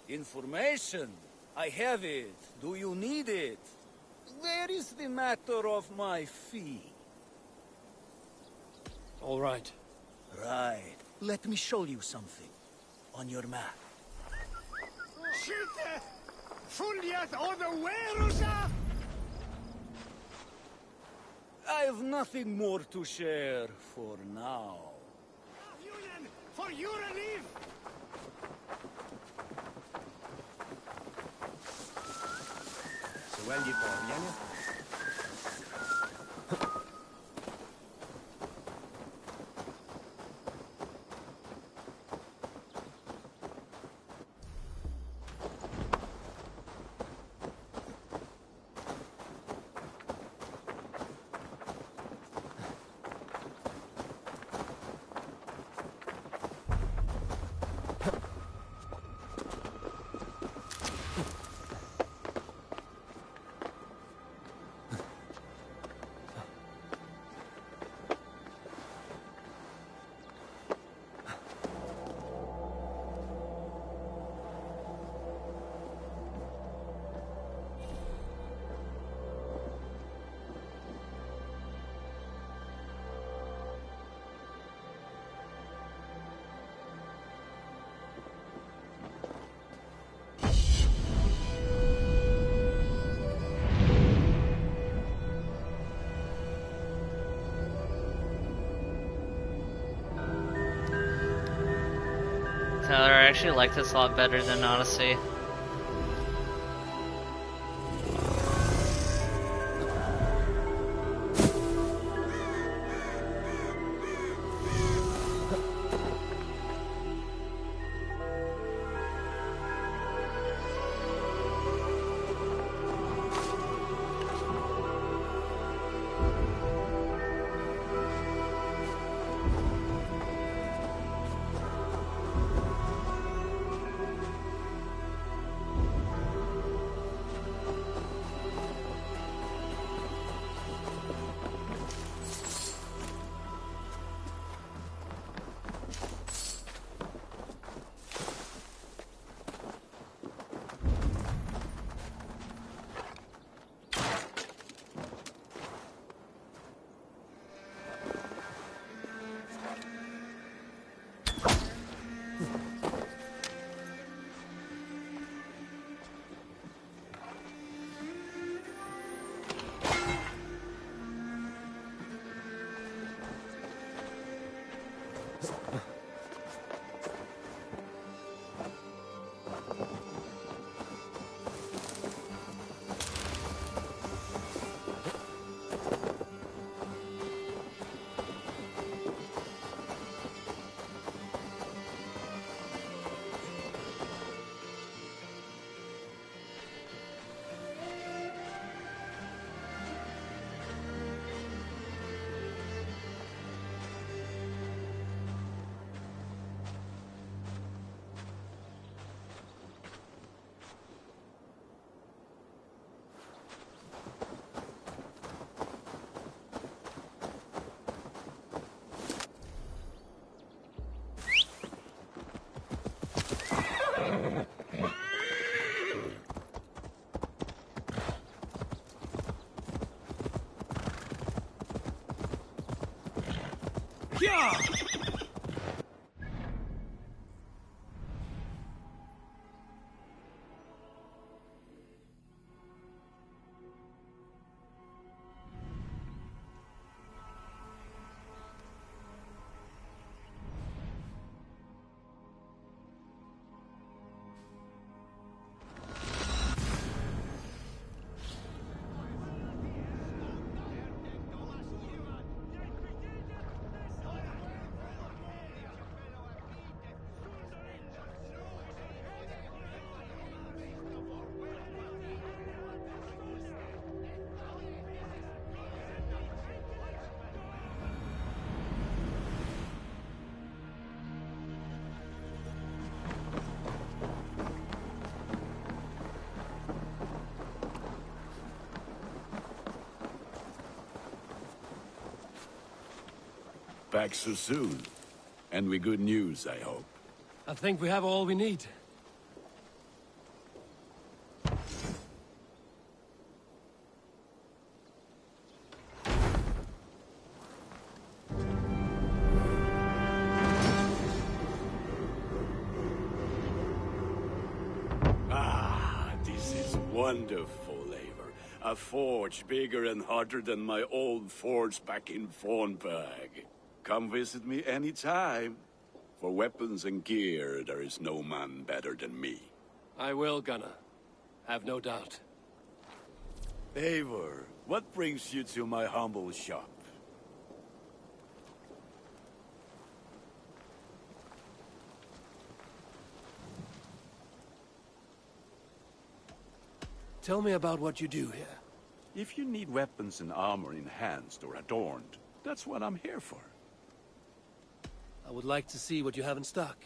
P: Information. I have it. Do you need it? Where is the matter of my fee?
F: All right.
P: Right. Let me show you something. On your map.
M: Shite! Fundiat order Werusa!
P: I've nothing more to share for now.
M: Gahjunen for Uranif!
G: Så välj början.
N: Tyler, I actually like this a lot better than Odyssey.
E: Yeah!
L: back so soon. And with good news, I hope.
F: I think we have all we need.
L: Ah, this is wonderful, Eivor. A forge bigger and hotter than my old forge back in Fornburg. Come visit me anytime. For weapons and gear, there is no man better than me.
F: I will, Gunnar. Have no doubt.
L: Eivor, what brings you to my humble shop?
F: Tell me about what you do here.
L: If you need weapons and armor enhanced or adorned, that's what I'm here for.
F: I would like to see what you have in stock.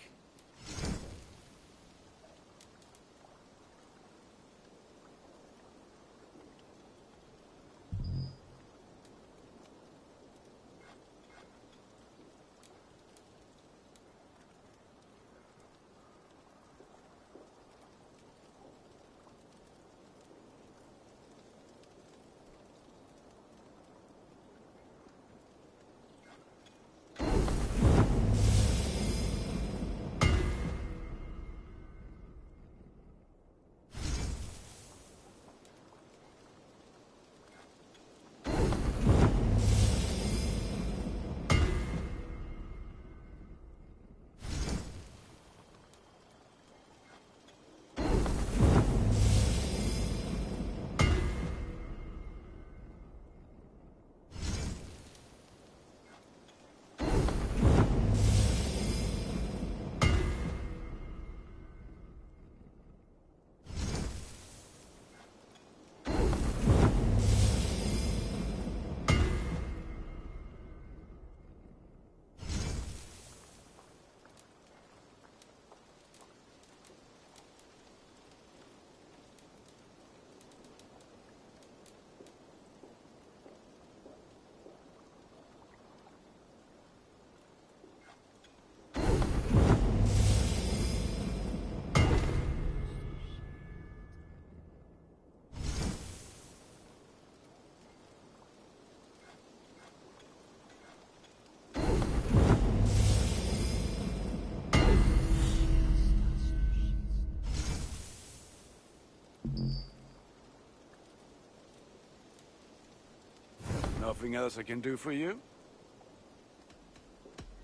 L: Nothing else I can do for you?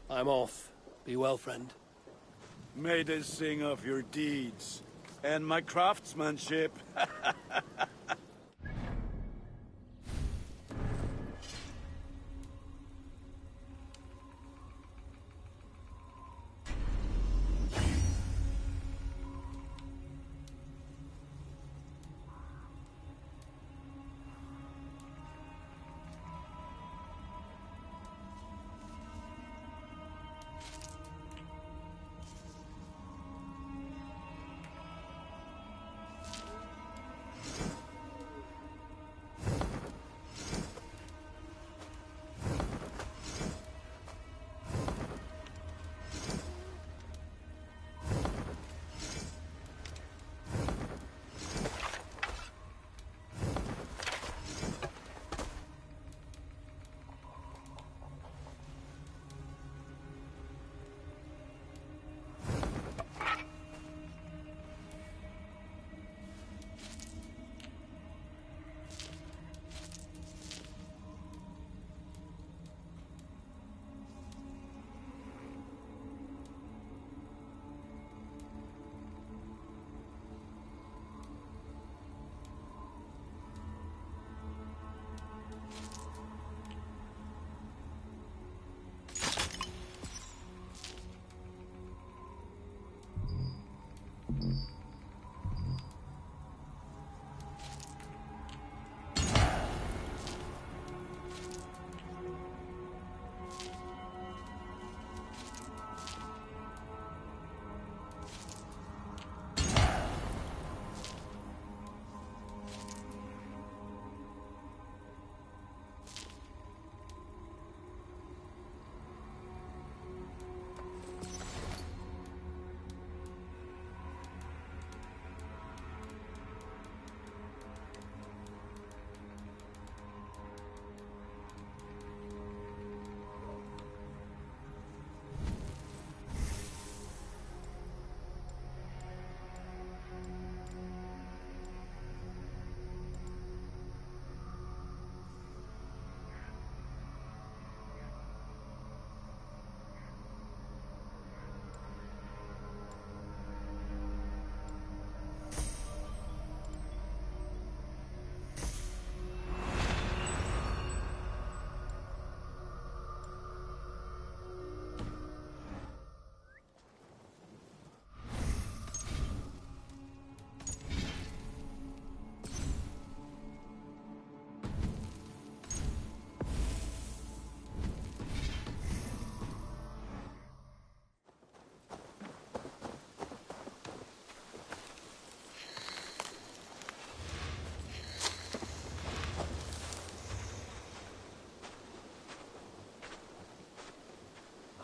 F: I'm off. Be well, friend.
L: May they sing of your deeds and my craftsmanship.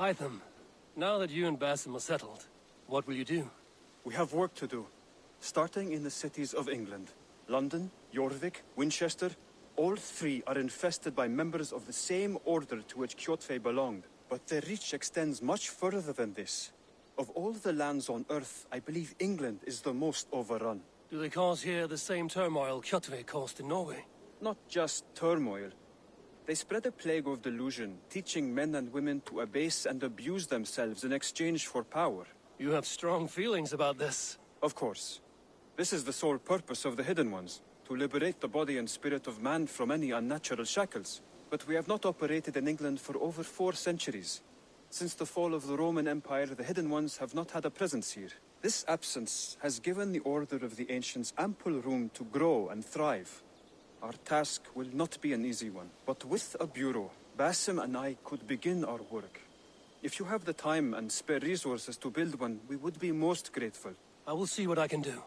F: Hytham, now that you and Basim are settled, what will you do?
Q: We have work to do, starting in the cities of England. London, Jorvik, Winchester, all three are infested by members of the same order to which Kjotve belonged. But their reach extends much further than this. Of all the lands on Earth, I believe England is the most overrun.
F: Do they cause here the same turmoil Kjotve caused in Norway?
Q: Not just turmoil. They spread a plague of delusion, teaching men and women to abase and abuse themselves in exchange for power.
F: You have strong feelings about this.
Q: Of course. This is the sole purpose of the Hidden Ones, to liberate the body and spirit of man from any unnatural shackles. But we have not operated in England for over 4 centuries. Since the fall of the Roman Empire, the Hidden Ones have not had a presence here. This absence has given the Order of the Ancients ample room to grow and thrive. Our task will not be an easy one, but with a bureau, Basim and I could begin our work. If you have the time and spare resources to build one, we would be most grateful.
F: I will see what I can do.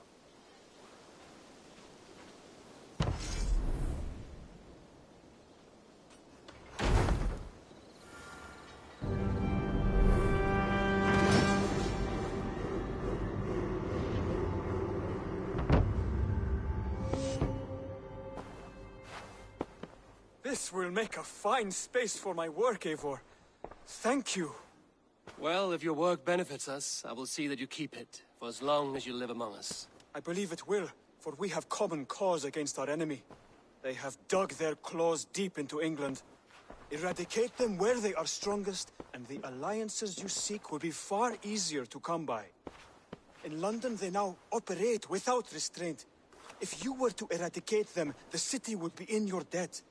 Q: This will make a fine space for my work, Eivor. Thank you.
F: Well, if your work benefits us, I will see that you keep it, for as long as you live among us.
Q: I believe it will, for we have common cause against our enemy. They have dug their claws deep into England. Eradicate them where they are strongest, and the alliances you seek will be far easier to come by. In London, they now operate without restraint. If you were to eradicate them, the city would be in your debt.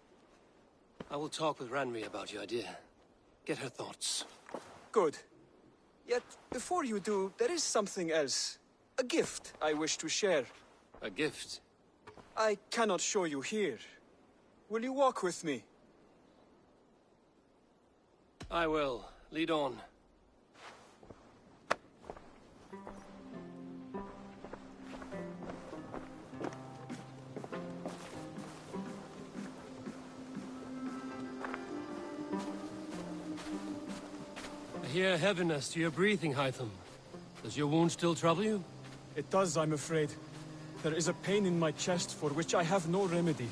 F: I will talk with Ranri about your idea. Get her thoughts.
Q: Good. Yet, before you do, there is something else. A gift I wish to share.
F: A gift?
Q: I cannot show you here. Will you walk with me?
F: I will. Lead on. I hear heaviness to your breathing, Hytham. Does your wound still trouble you?
Q: It does, I'm afraid. There is a pain in my chest for which I have no remedy.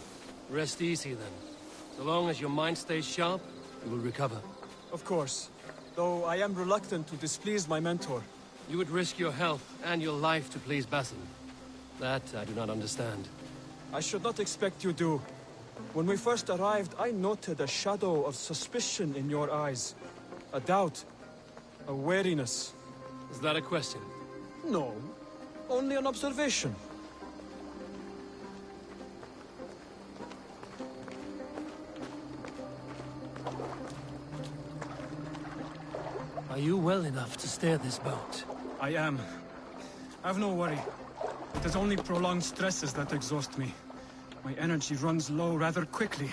F: Rest easy, then. So long as your mind stays sharp, you will recover.
Q: Of course. Though I am reluctant to displease my mentor.
F: You would risk your health and your life to please Basim. That I do not understand.
Q: I should not expect you do. When we first arrived, I noted a shadow of suspicion in your eyes. A doubt. A wariness.
F: Is that a question?
Q: No. Only an observation.
F: Are you well enough to steer this boat?
Q: I am. Have no worry. It is only prolonged stresses that exhaust me. My energy runs low rather quickly.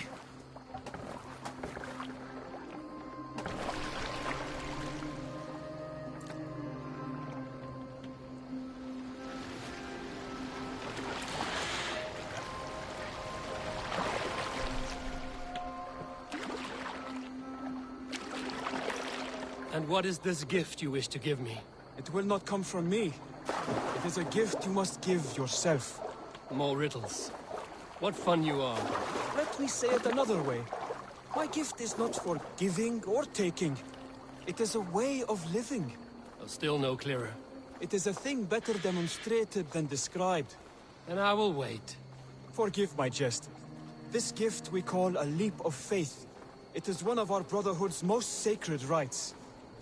F: And what is this gift you wish to give me?
Q: It will not come from me. It is a gift you must give yourself.
F: More riddles. What fun you are.
Q: Let me say it another way. My gift is not for giving or taking. It is a way of living.
F: Still no clearer.
Q: It is a thing better demonstrated than described.
F: Then I will wait.
Q: Forgive my jest. This gift we call a leap of faith. It is one of our Brotherhood's most sacred rites.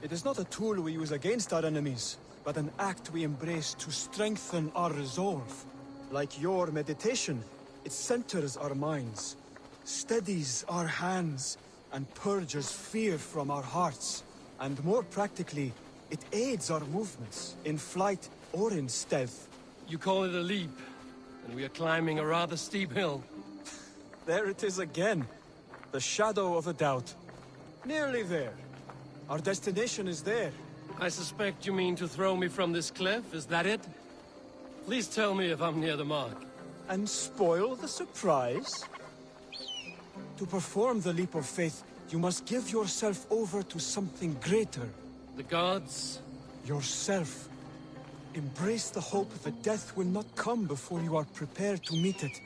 Q: It is not a tool we use against our enemies, but an act we embrace to strengthen our resolve. Like your meditation, it centers our minds, steadies our hands, and purges fear from our hearts. And more practically, it aids our movements, in flight or in stealth.
F: You call it a leap, and we are climbing a rather steep hill.
Q: There it is again. The shadow of a doubt. Nearly there. Our destination is there.
F: I suspect you mean to throw me from this cliff, is that it? Please tell me if I'm near the mark.
Q: And spoil the surprise? To perform the leap of faith, you must give yourself over to something greater.
F: The gods?
E: Yourself. Embrace the hope that death will not come before you are prepared to meet it.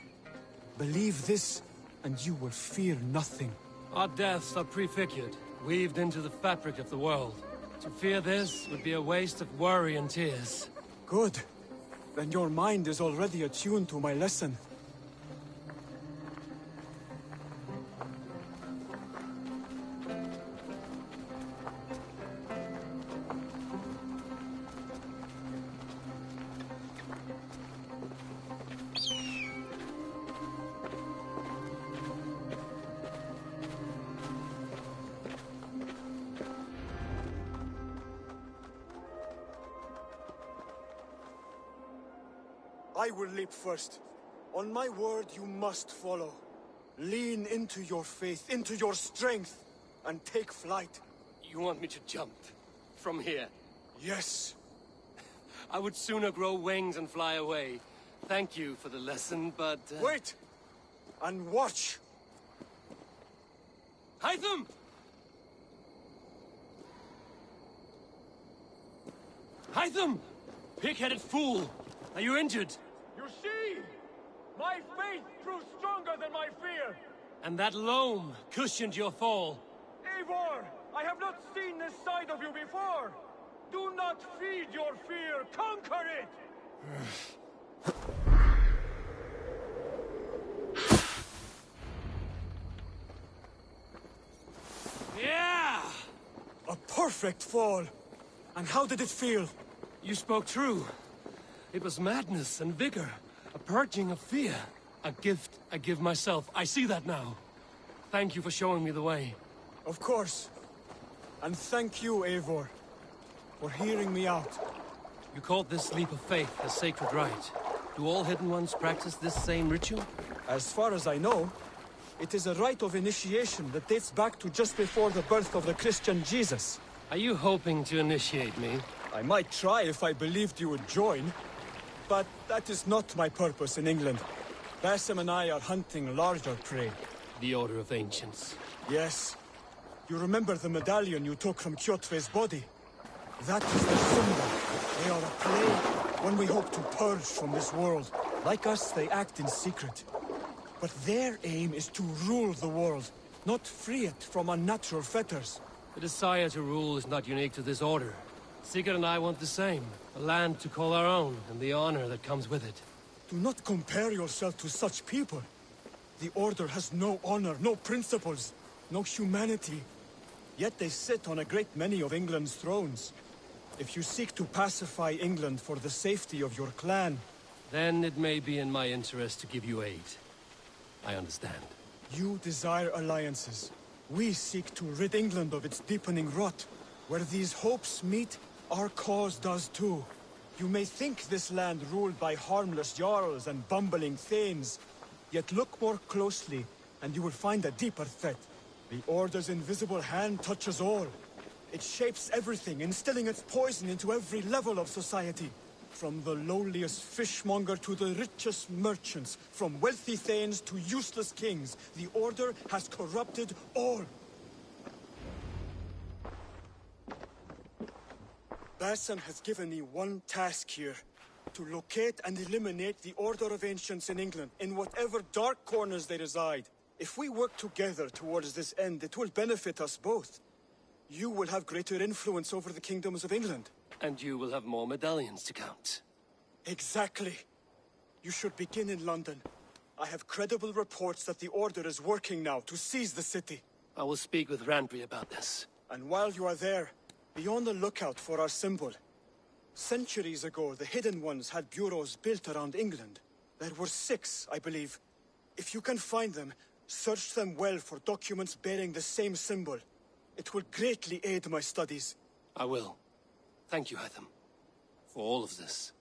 E: Believe this, and you will fear nothing.
F: Our deaths are prefigured, weaved into the fabric of the world. To fear this would be a waste of worry and tears.
E: Good. Then your mind is already attuned to my lesson. I will leap first. On my word, you must follow. Lean into your faith, into your strength, and take flight.
F: You want me to jump? From here?
E: Yes.
F: I would sooner grow wings and fly away. Thank you for the lesson, but...
E: Wait! And watch!
F: Hytham! Hytham! Pig-headed fool! Are you injured?
R: You see? My faith proved stronger than my fear!
F: And that loam cushioned your fall.
R: Eivor! I have not seen this side of you before! Do not feed your fear! Conquer it!
F: Yeah!
E: A perfect fall! And how did it feel?
F: You spoke true. It was madness and vigor. A purging of fear. A gift I give myself. I see that now. Thank you for showing me the way.
E: Of course. And thank you, Eivor, for hearing me out.
F: You called this leap of faith a sacred rite. Do all Hidden Ones practice this same ritual?
E: As far as I know, it is a rite of initiation that dates back to just before the birth of the Christian Jesus.
F: Are you hoping to initiate me?
E: I might try if I believed you would join. But that is not my purpose in England. Basim and I are hunting larger prey.
F: The Order of Ancients.
E: Yes. You remember the medallion you took from Kjotve's body? That is their symbol. They are a plague, one we hope to purge from this world. Like us, they act in secret. But their aim is to rule the world, not free it from unnatural fetters.
F: The desire to rule is not unique to this order. Sigurd and I want the same. A land to call our own, and the honor that comes with it.
E: Do not compare yourself to such people. The Order has no honor, no principles, no humanity. Yet they sit on a great many of England's thrones. If you seek to pacify England for the safety of your clan...
F: Then it may be in my interest to give you aid. I understand.
E: You desire alliances. We seek to rid England of its deepening rot. Where these hopes meet, our cause does too. You may think this land ruled by harmless jarls and bumbling thanes. Yet look more closely, and you will find a deeper threat. The Order's invisible hand touches all. It shapes everything, instilling its poison into every level of society. From the lowliest fishmonger to the richest merchants, from wealthy thanes to useless kings, the Order has corrupted all. Basim has given me one task here. To locate and eliminate the Order of Ancients in England, in whatever dark corners they reside. If we work together towards this end, it will benefit us both. You will have greater influence over the kingdoms of England.
F: And you will have more medallions to count.
E: Exactly. You should begin in London. I have credible reports that the Order is working now to seize the city.
F: I will speak with Randry about this.
E: And while you are there, be on the lookout for our symbol. Centuries ago, the Hidden Ones had bureaus built around England. There were 6, I believe. If you can find them, search them well for documents bearing the same symbol. It will greatly aid my studies.
F: I will. Thank you, Hytham, for all of this.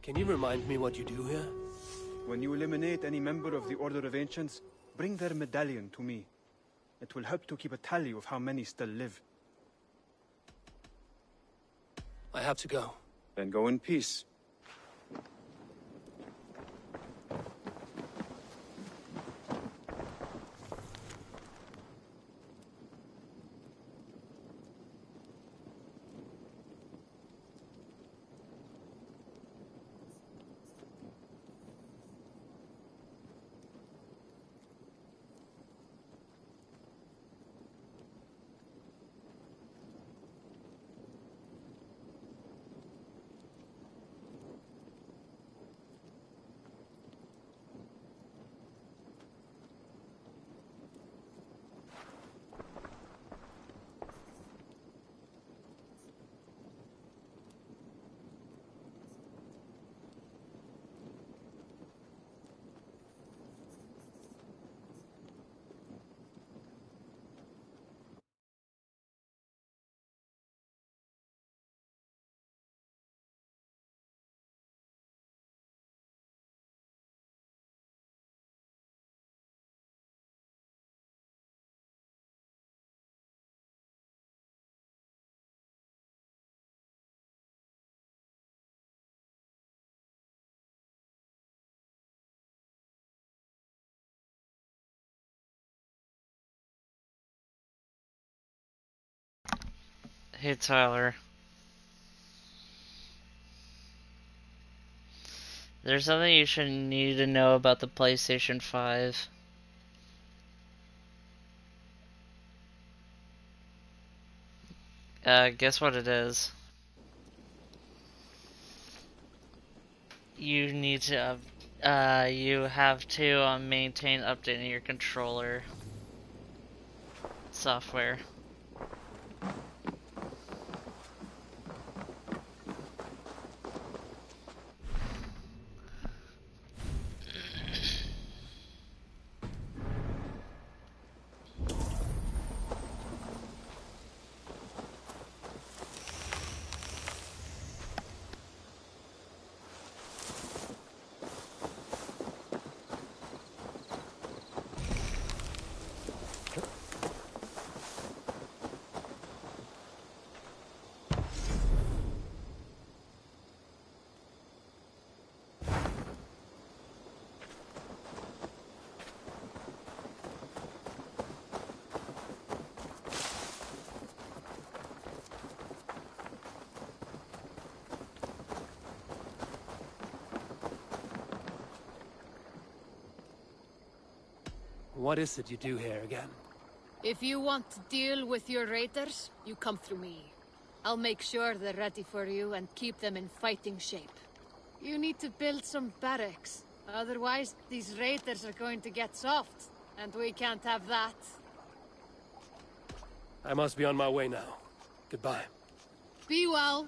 F: Can you remind me what you do here?
Q: When you eliminate any member of the Order of Ancients, bring their medallion to me. It will help to keep a tally of how many still live.
F: I have to go.
Q: Then go in peace.
N: Hey Tyler. There's something you should need to know about the PlayStation 5. Guess what it is? You need to, you have to maintain updating your controller software.
F: What is it you do here again?
S: If you want to deal with your raiders, you come through me. I'll make sure they're ready for you and keep them in fighting shape. You need to build some barracks. Otherwise, these raiders are going to get soft, and we can't have that.
F: I must be on my way now. Goodbye.
S: Be well.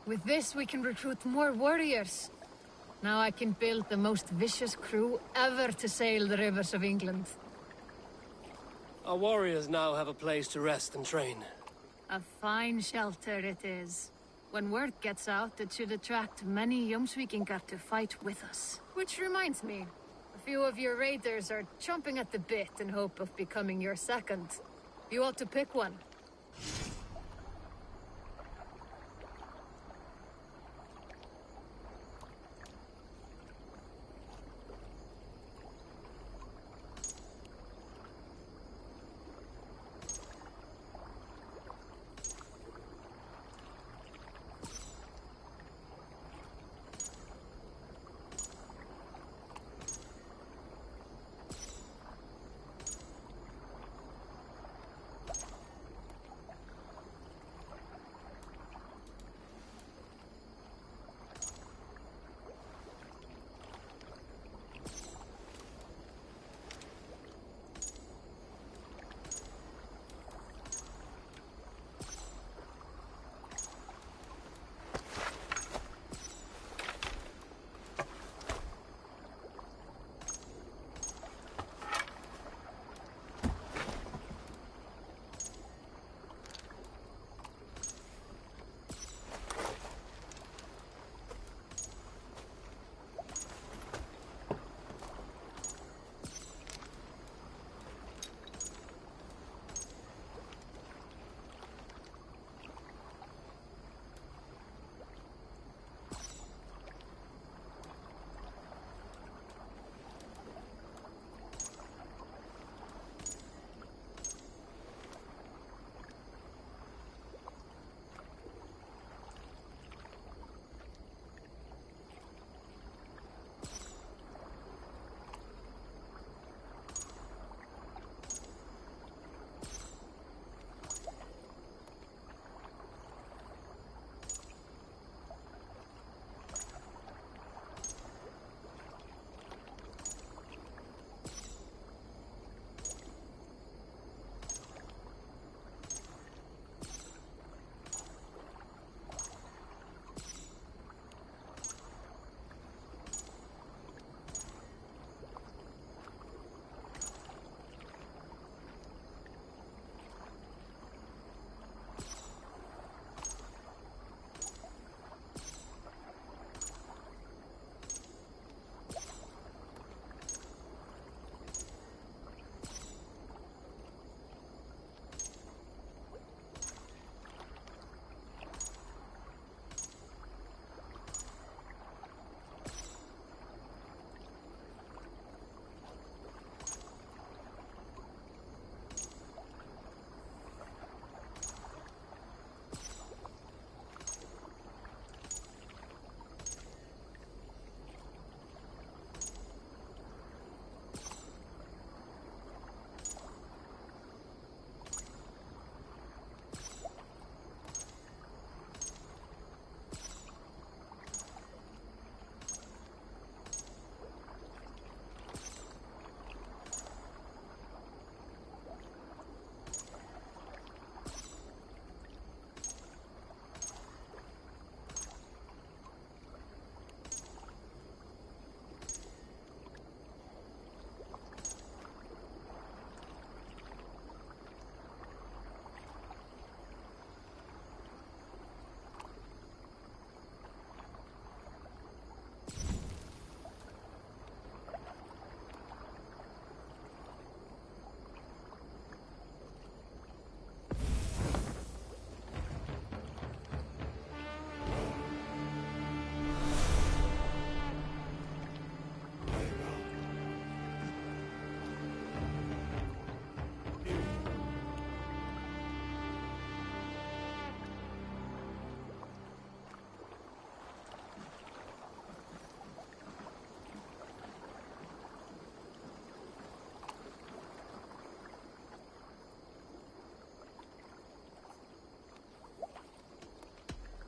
S: With this, we can recruit more warriors. Now I can build the most vicious crew ever to sail the rivers of England.
F: Our warriors now have a place to rest and train.
S: A fine shelter it is. When word gets out, it should attract many Jomsvikingar to fight with us. Which reminds me, a few of your raiders are chomping at the bit in hope of becoming your second. You ought to pick one.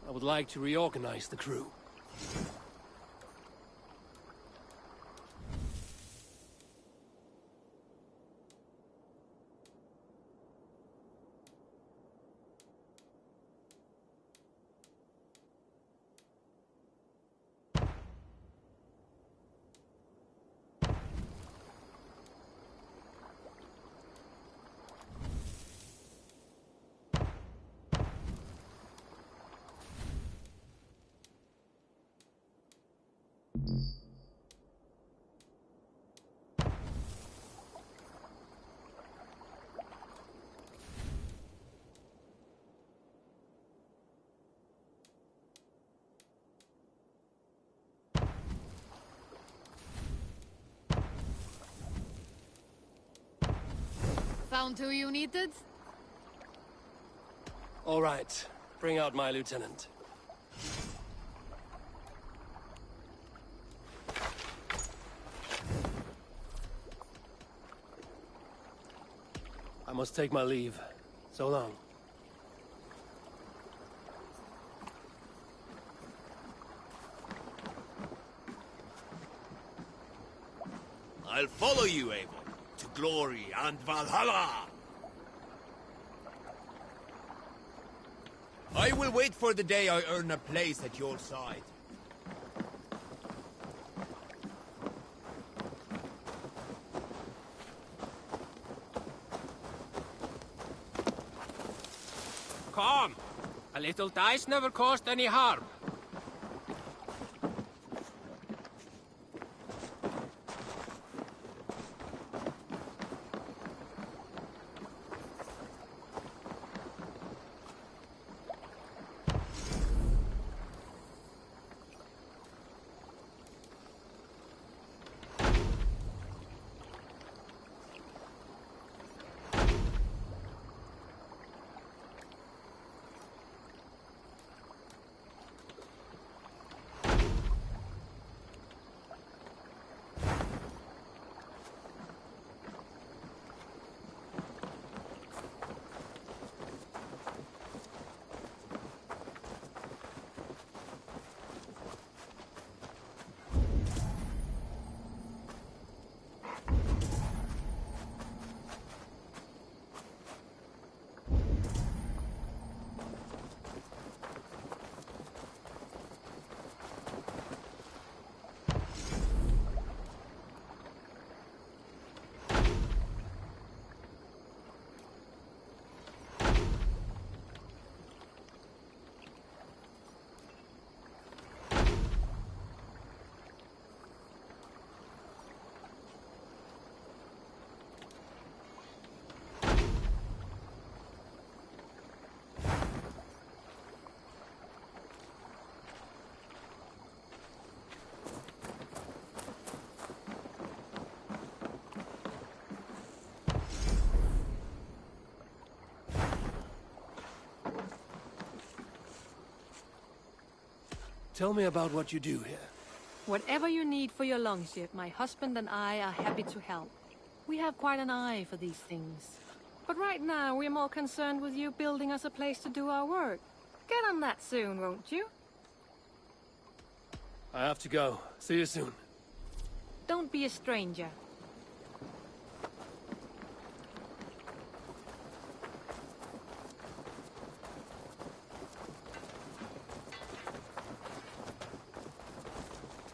F: I would like to reorganize the crew.
S: Found who you needed?
F: All right. Bring out my lieutenant. I must take my leave. So long.
P: I'll follow you, Eivor, to glory and Valhalla! I will wait for the day I earn a place at your side.
T: Come! A little dice never caused any harm.
F: Tell me about what you do here.
U: Whatever you need for your longship, my husband and I are happy to help. We have quite an eye for these things. But right now, we're more concerned with you building us a place to do our work. Get on that soon, won't you?
F: I have to go. See you soon.
U: Don't be a stranger.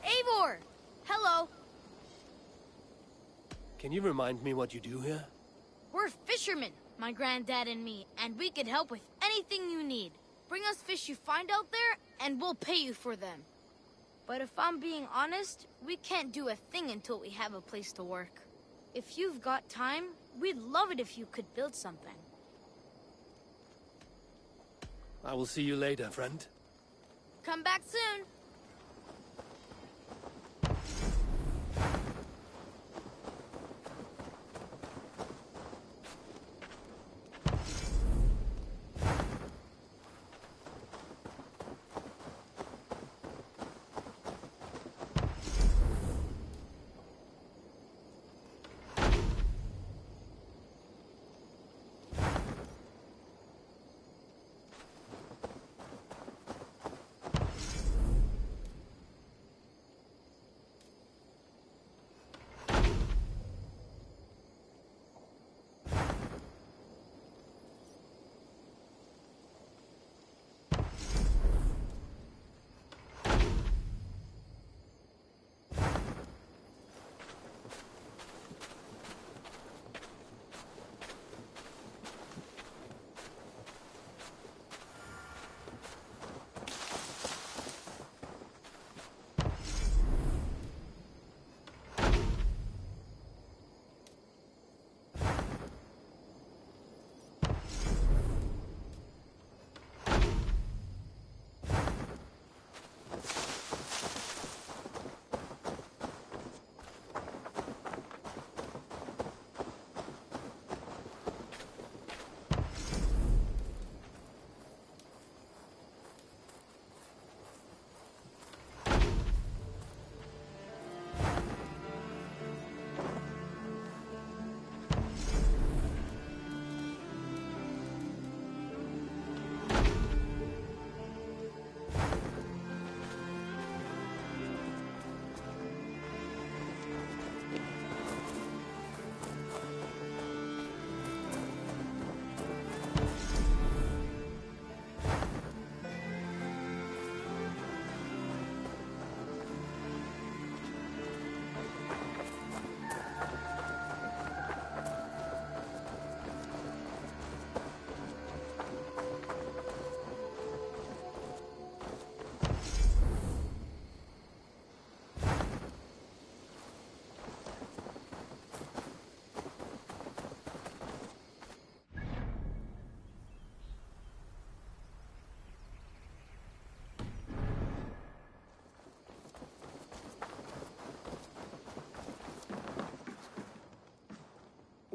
V: Eivor! Hello.
F: Can you remind me what you do here?
V: We're fishermen, my granddad and me, and we can help with anything you need. Bring us fish you find out there, and we'll pay you for them. But if I'm being honest, we can't do a thing until we have a place to work. If you've got time, we'd love it if you could build something.
F: I will see you later, friend.
V: Come back soon.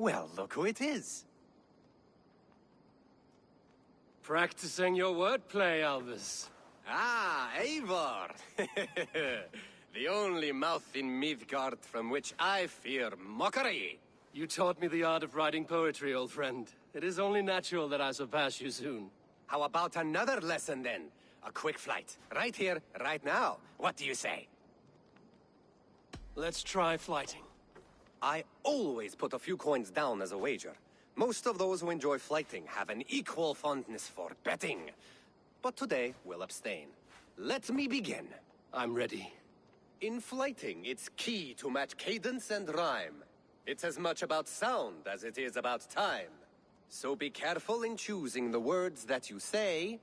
G: Well, look who it is.
F: Practicing your wordplay, Albus.
G: Ah, Eivor! The only mouth in Midgard from which I fear mockery.
F: You taught me the art of writing poetry, old friend. It is only natural that I surpass you soon.
G: How about another lesson, then? A quick flight. Right here, right now. What do you say?
F: Let's try flighting.
G: I always put a few coins down as a wager. Most of those who enjoy flighting have an equal fondness for betting. But today, we'll abstain. Let me begin.
F: I'm ready.
G: In flighting, it's key to match cadence and rhyme. It's as much about sound as it is about time. So be careful in choosing the words that you say.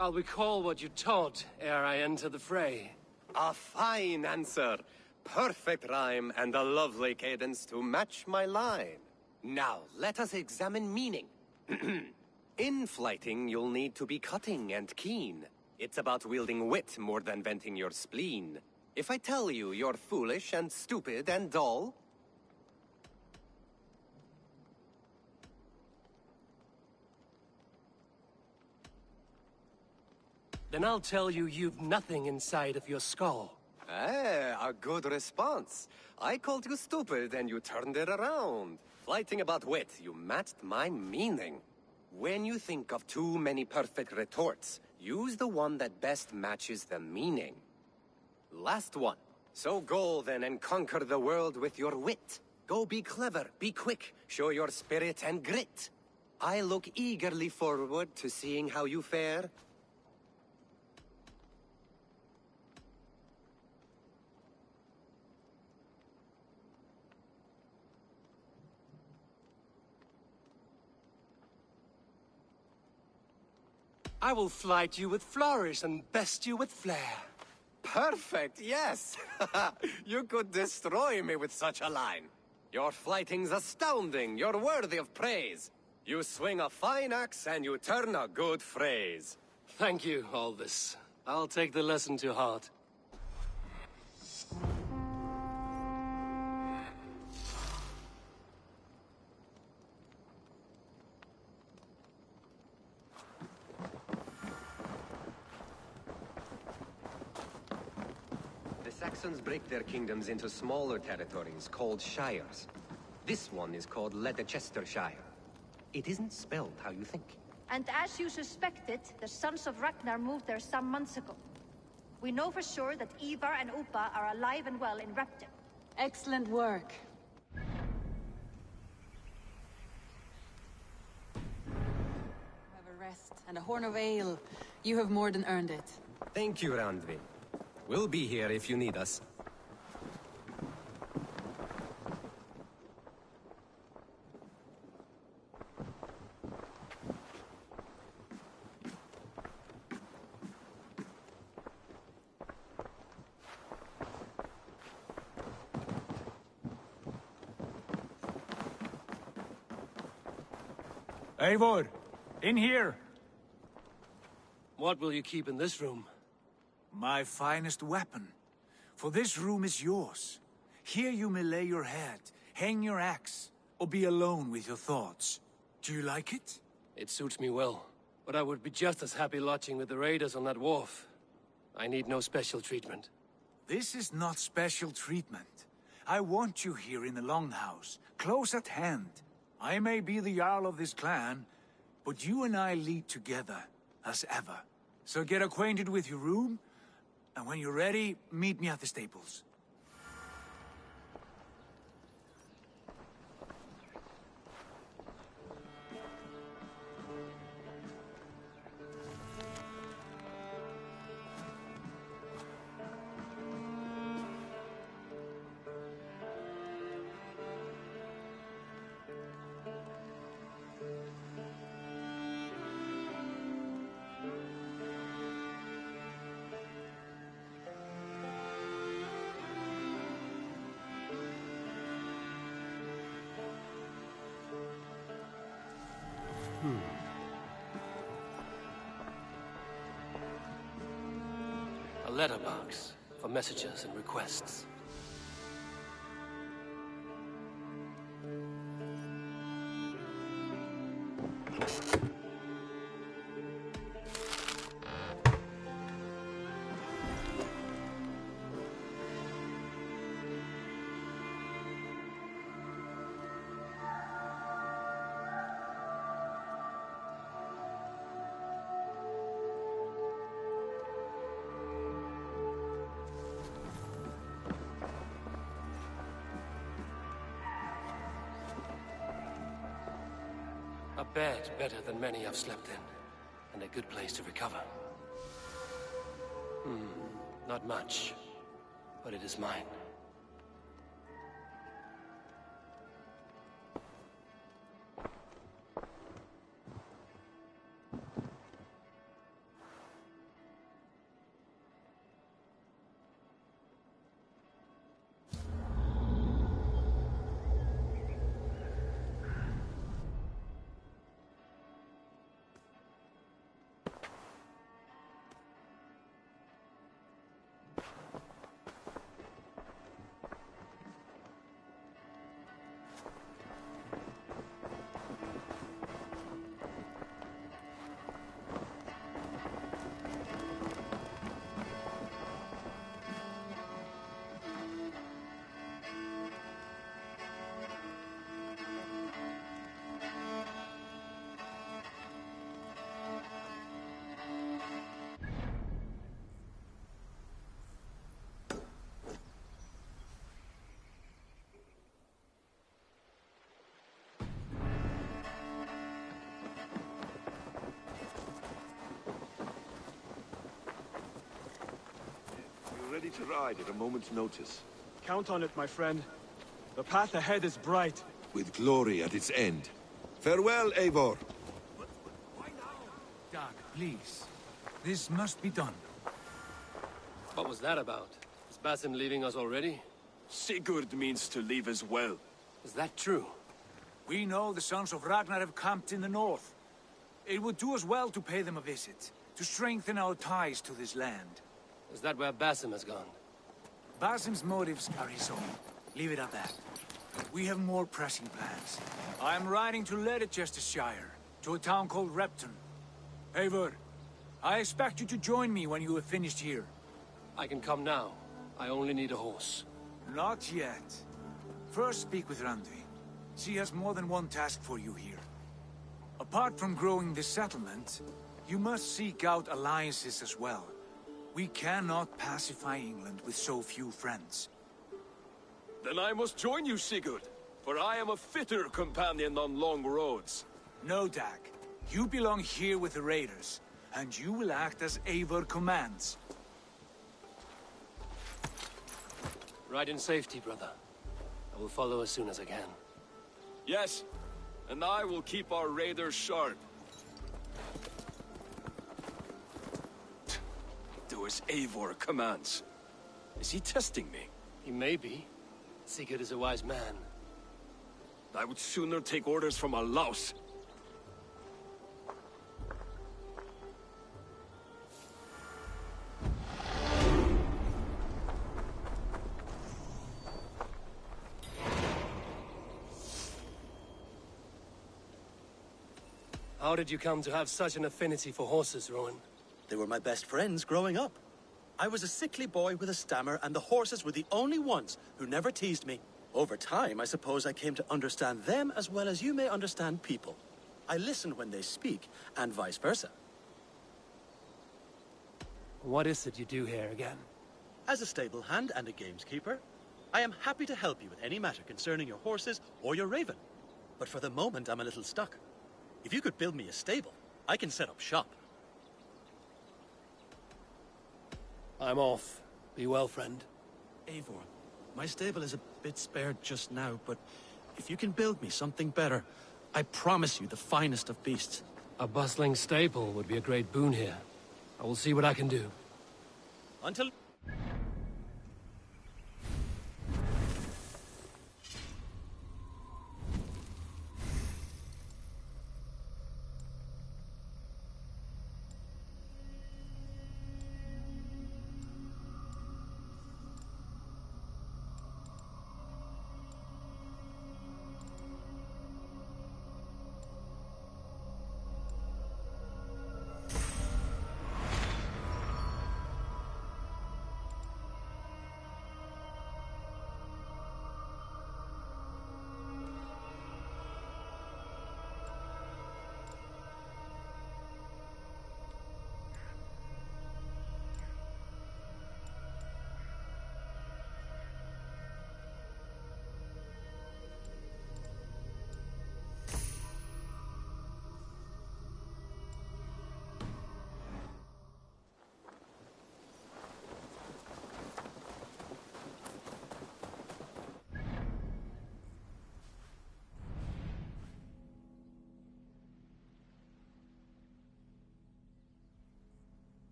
F: I'll recall what you taught ere I enter the fray.
G: A fine answer. Perfect rhyme and a lovely cadence to match my line. Now, let us examine meaning. In flighting, you'll need to be cutting and keen. It's about wielding wit more than venting your spleen. If I tell you you're foolish and stupid and dull,
F: then I'll tell you you've nothing inside of your skull.
G: a good response. I called you stupid and you turned it around. Flighting about wit, you matched my meaning. When you think of too many perfect retorts, use the one that best matches the meaning. Last one. So go then and conquer the world with your wit. Go be clever, be quick, show your spirit and grit. I look eagerly forward to seeing how you fare.
F: I will flight you with flourish and best you with flair.
G: Perfect, yes! You could destroy me with such a line. Your flighting's astounding, you're worthy of praise. You swing a fine axe and you turn a good phrase.
F: Thank you, Albus. I'll take the lesson to heart.
G: The Saxons break their kingdoms into smaller territories called shires. This one is called Leicestershire. It isn't spelled how you think.
D: And as you suspected, the sons of Ragnar moved there some months ago. We know for sure that Ivar and Upa are alive and well in Repton.
K: Excellent work. Have a rest and a horn of ale. You have more than earned it.
G: Thank you, Randvi. We'll be here if you need us.
E: Eivor, in here.
F: What will you keep in this room?
E: My finest weapon. For this room is yours. Here you may lay your head, hang your axe, or be alone with your thoughts. Do you like it?
F: It suits me well, but I would be just as happy lodging with the raiders on that wharf. I need no special treatment.
E: This is not special treatment. I want you here in the Longhouse, close at hand. I may be the Jarl of this clan, but you and I lead together, as ever. So get acquainted with your room, and when you're ready, meet me at the stables.
F: letterbox for messages and requests. A bed better than many I've slept in, and a good place to recover. Not much, but it is mine.
A: Ready to ride at a moment's notice.
Q: Count on it, my friend. The path ahead is bright.
A: With glory at its end. Farewell, Eivor.
E: Dag, please. This must be done.
F: What was that about? Is Basim leaving us already?
A: Sigurd means to leave as well.
F: Is that true?
E: We know the sons of Ragnar have camped in the north. It would do us well to pay them a visit, to strengthen our ties to this land.
F: Is that where Basim has gone?
E: Basim's motives are his own. Leave it at that. We have more pressing plans. I am riding to Leicestershire, to a town called Repton. Eivor, I expect you to join me when you have finished here.
F: I can come now. I only need a horse.
E: Not yet. First speak with Randvi. She has more than one task for you here. Apart from growing this settlement, you must seek out alliances as well. We cannot pacify England with so few friends.
O: Then I must join you, Sigurd, for I am a fitter companion on long roads.
E: No, Dag. You belong here with the raiders, and you will act as Eivor commands.
F: Ride in safety, brother. I will follow as soon as I can.
O: Yes, and I will keep our raiders sharp. Do as Eivor commands. Is he testing me?
F: He may be. Sigurd is a wise man.
O: I would sooner take orders from a louse.
F: How did you come to have such an affinity for horses, Rowan?
C: They were my best friends growing up. I was a sickly boy with a stammer, and the horses were the only ones who never teased me. Over time, I suppose I came to understand them as well as you may understand people. I listen when they speak, and vice versa.
F: What is it you do here again?
C: As a stable hand and a gameskeeper, I am happy to help you with any matter concerning your horses or your raven. But for the moment, I'm a little stuck. If you could build me a stable, I can set up shop.
F: I'm off. Be well, friend.
C: Eivor, my stable is a bit spared just now, but if you can build me something better, I promise you the finest of beasts.
F: A bustling stable would be a great boon here. I will see what I can do.
C: Until...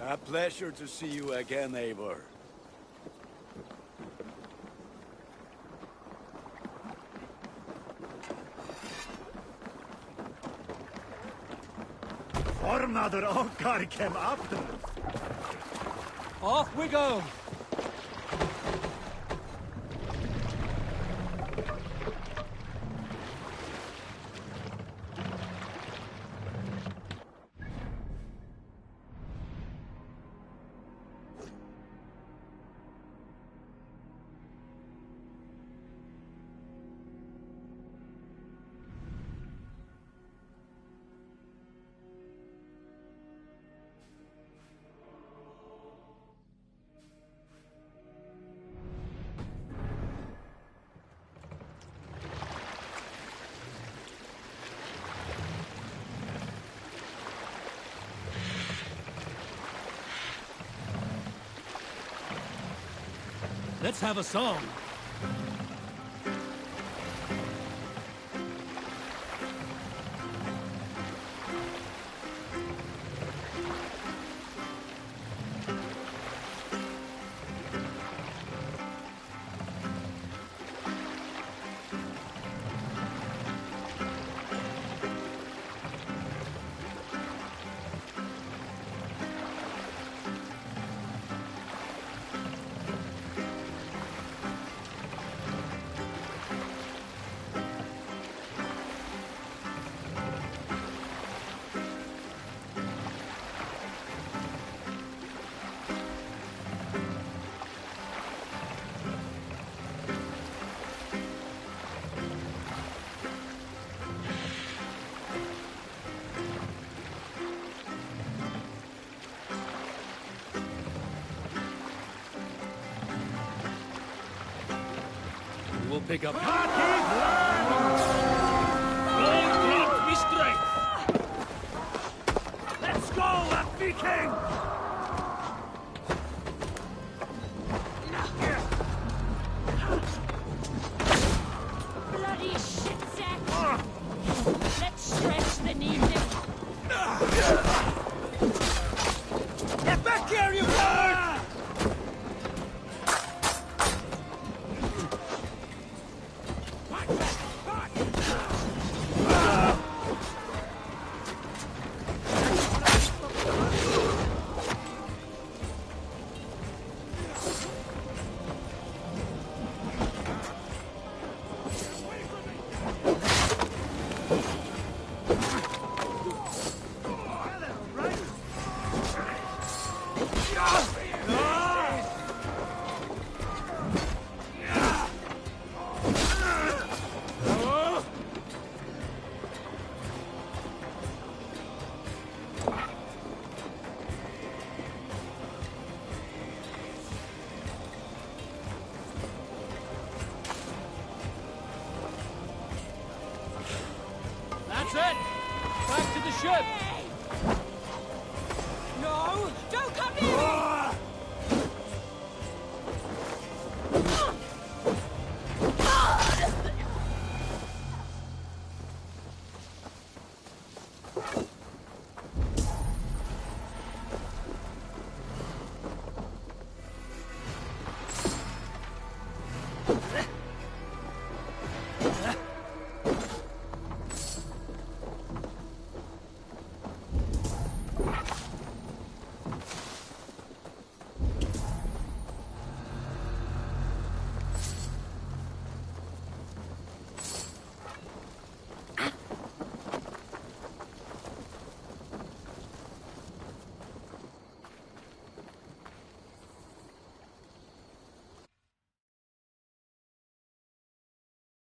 L: A pleasure to see you again, Eivor.
B: Formader Okkar kem after.
F: Off we go! Let's have a song. We'll pick up. Dropped me strength. Let's go, Viking!
H: Bloody shit sack! Let's stretch the knee.
B: Get back here, you coward!
F: That's it! Back to the ship!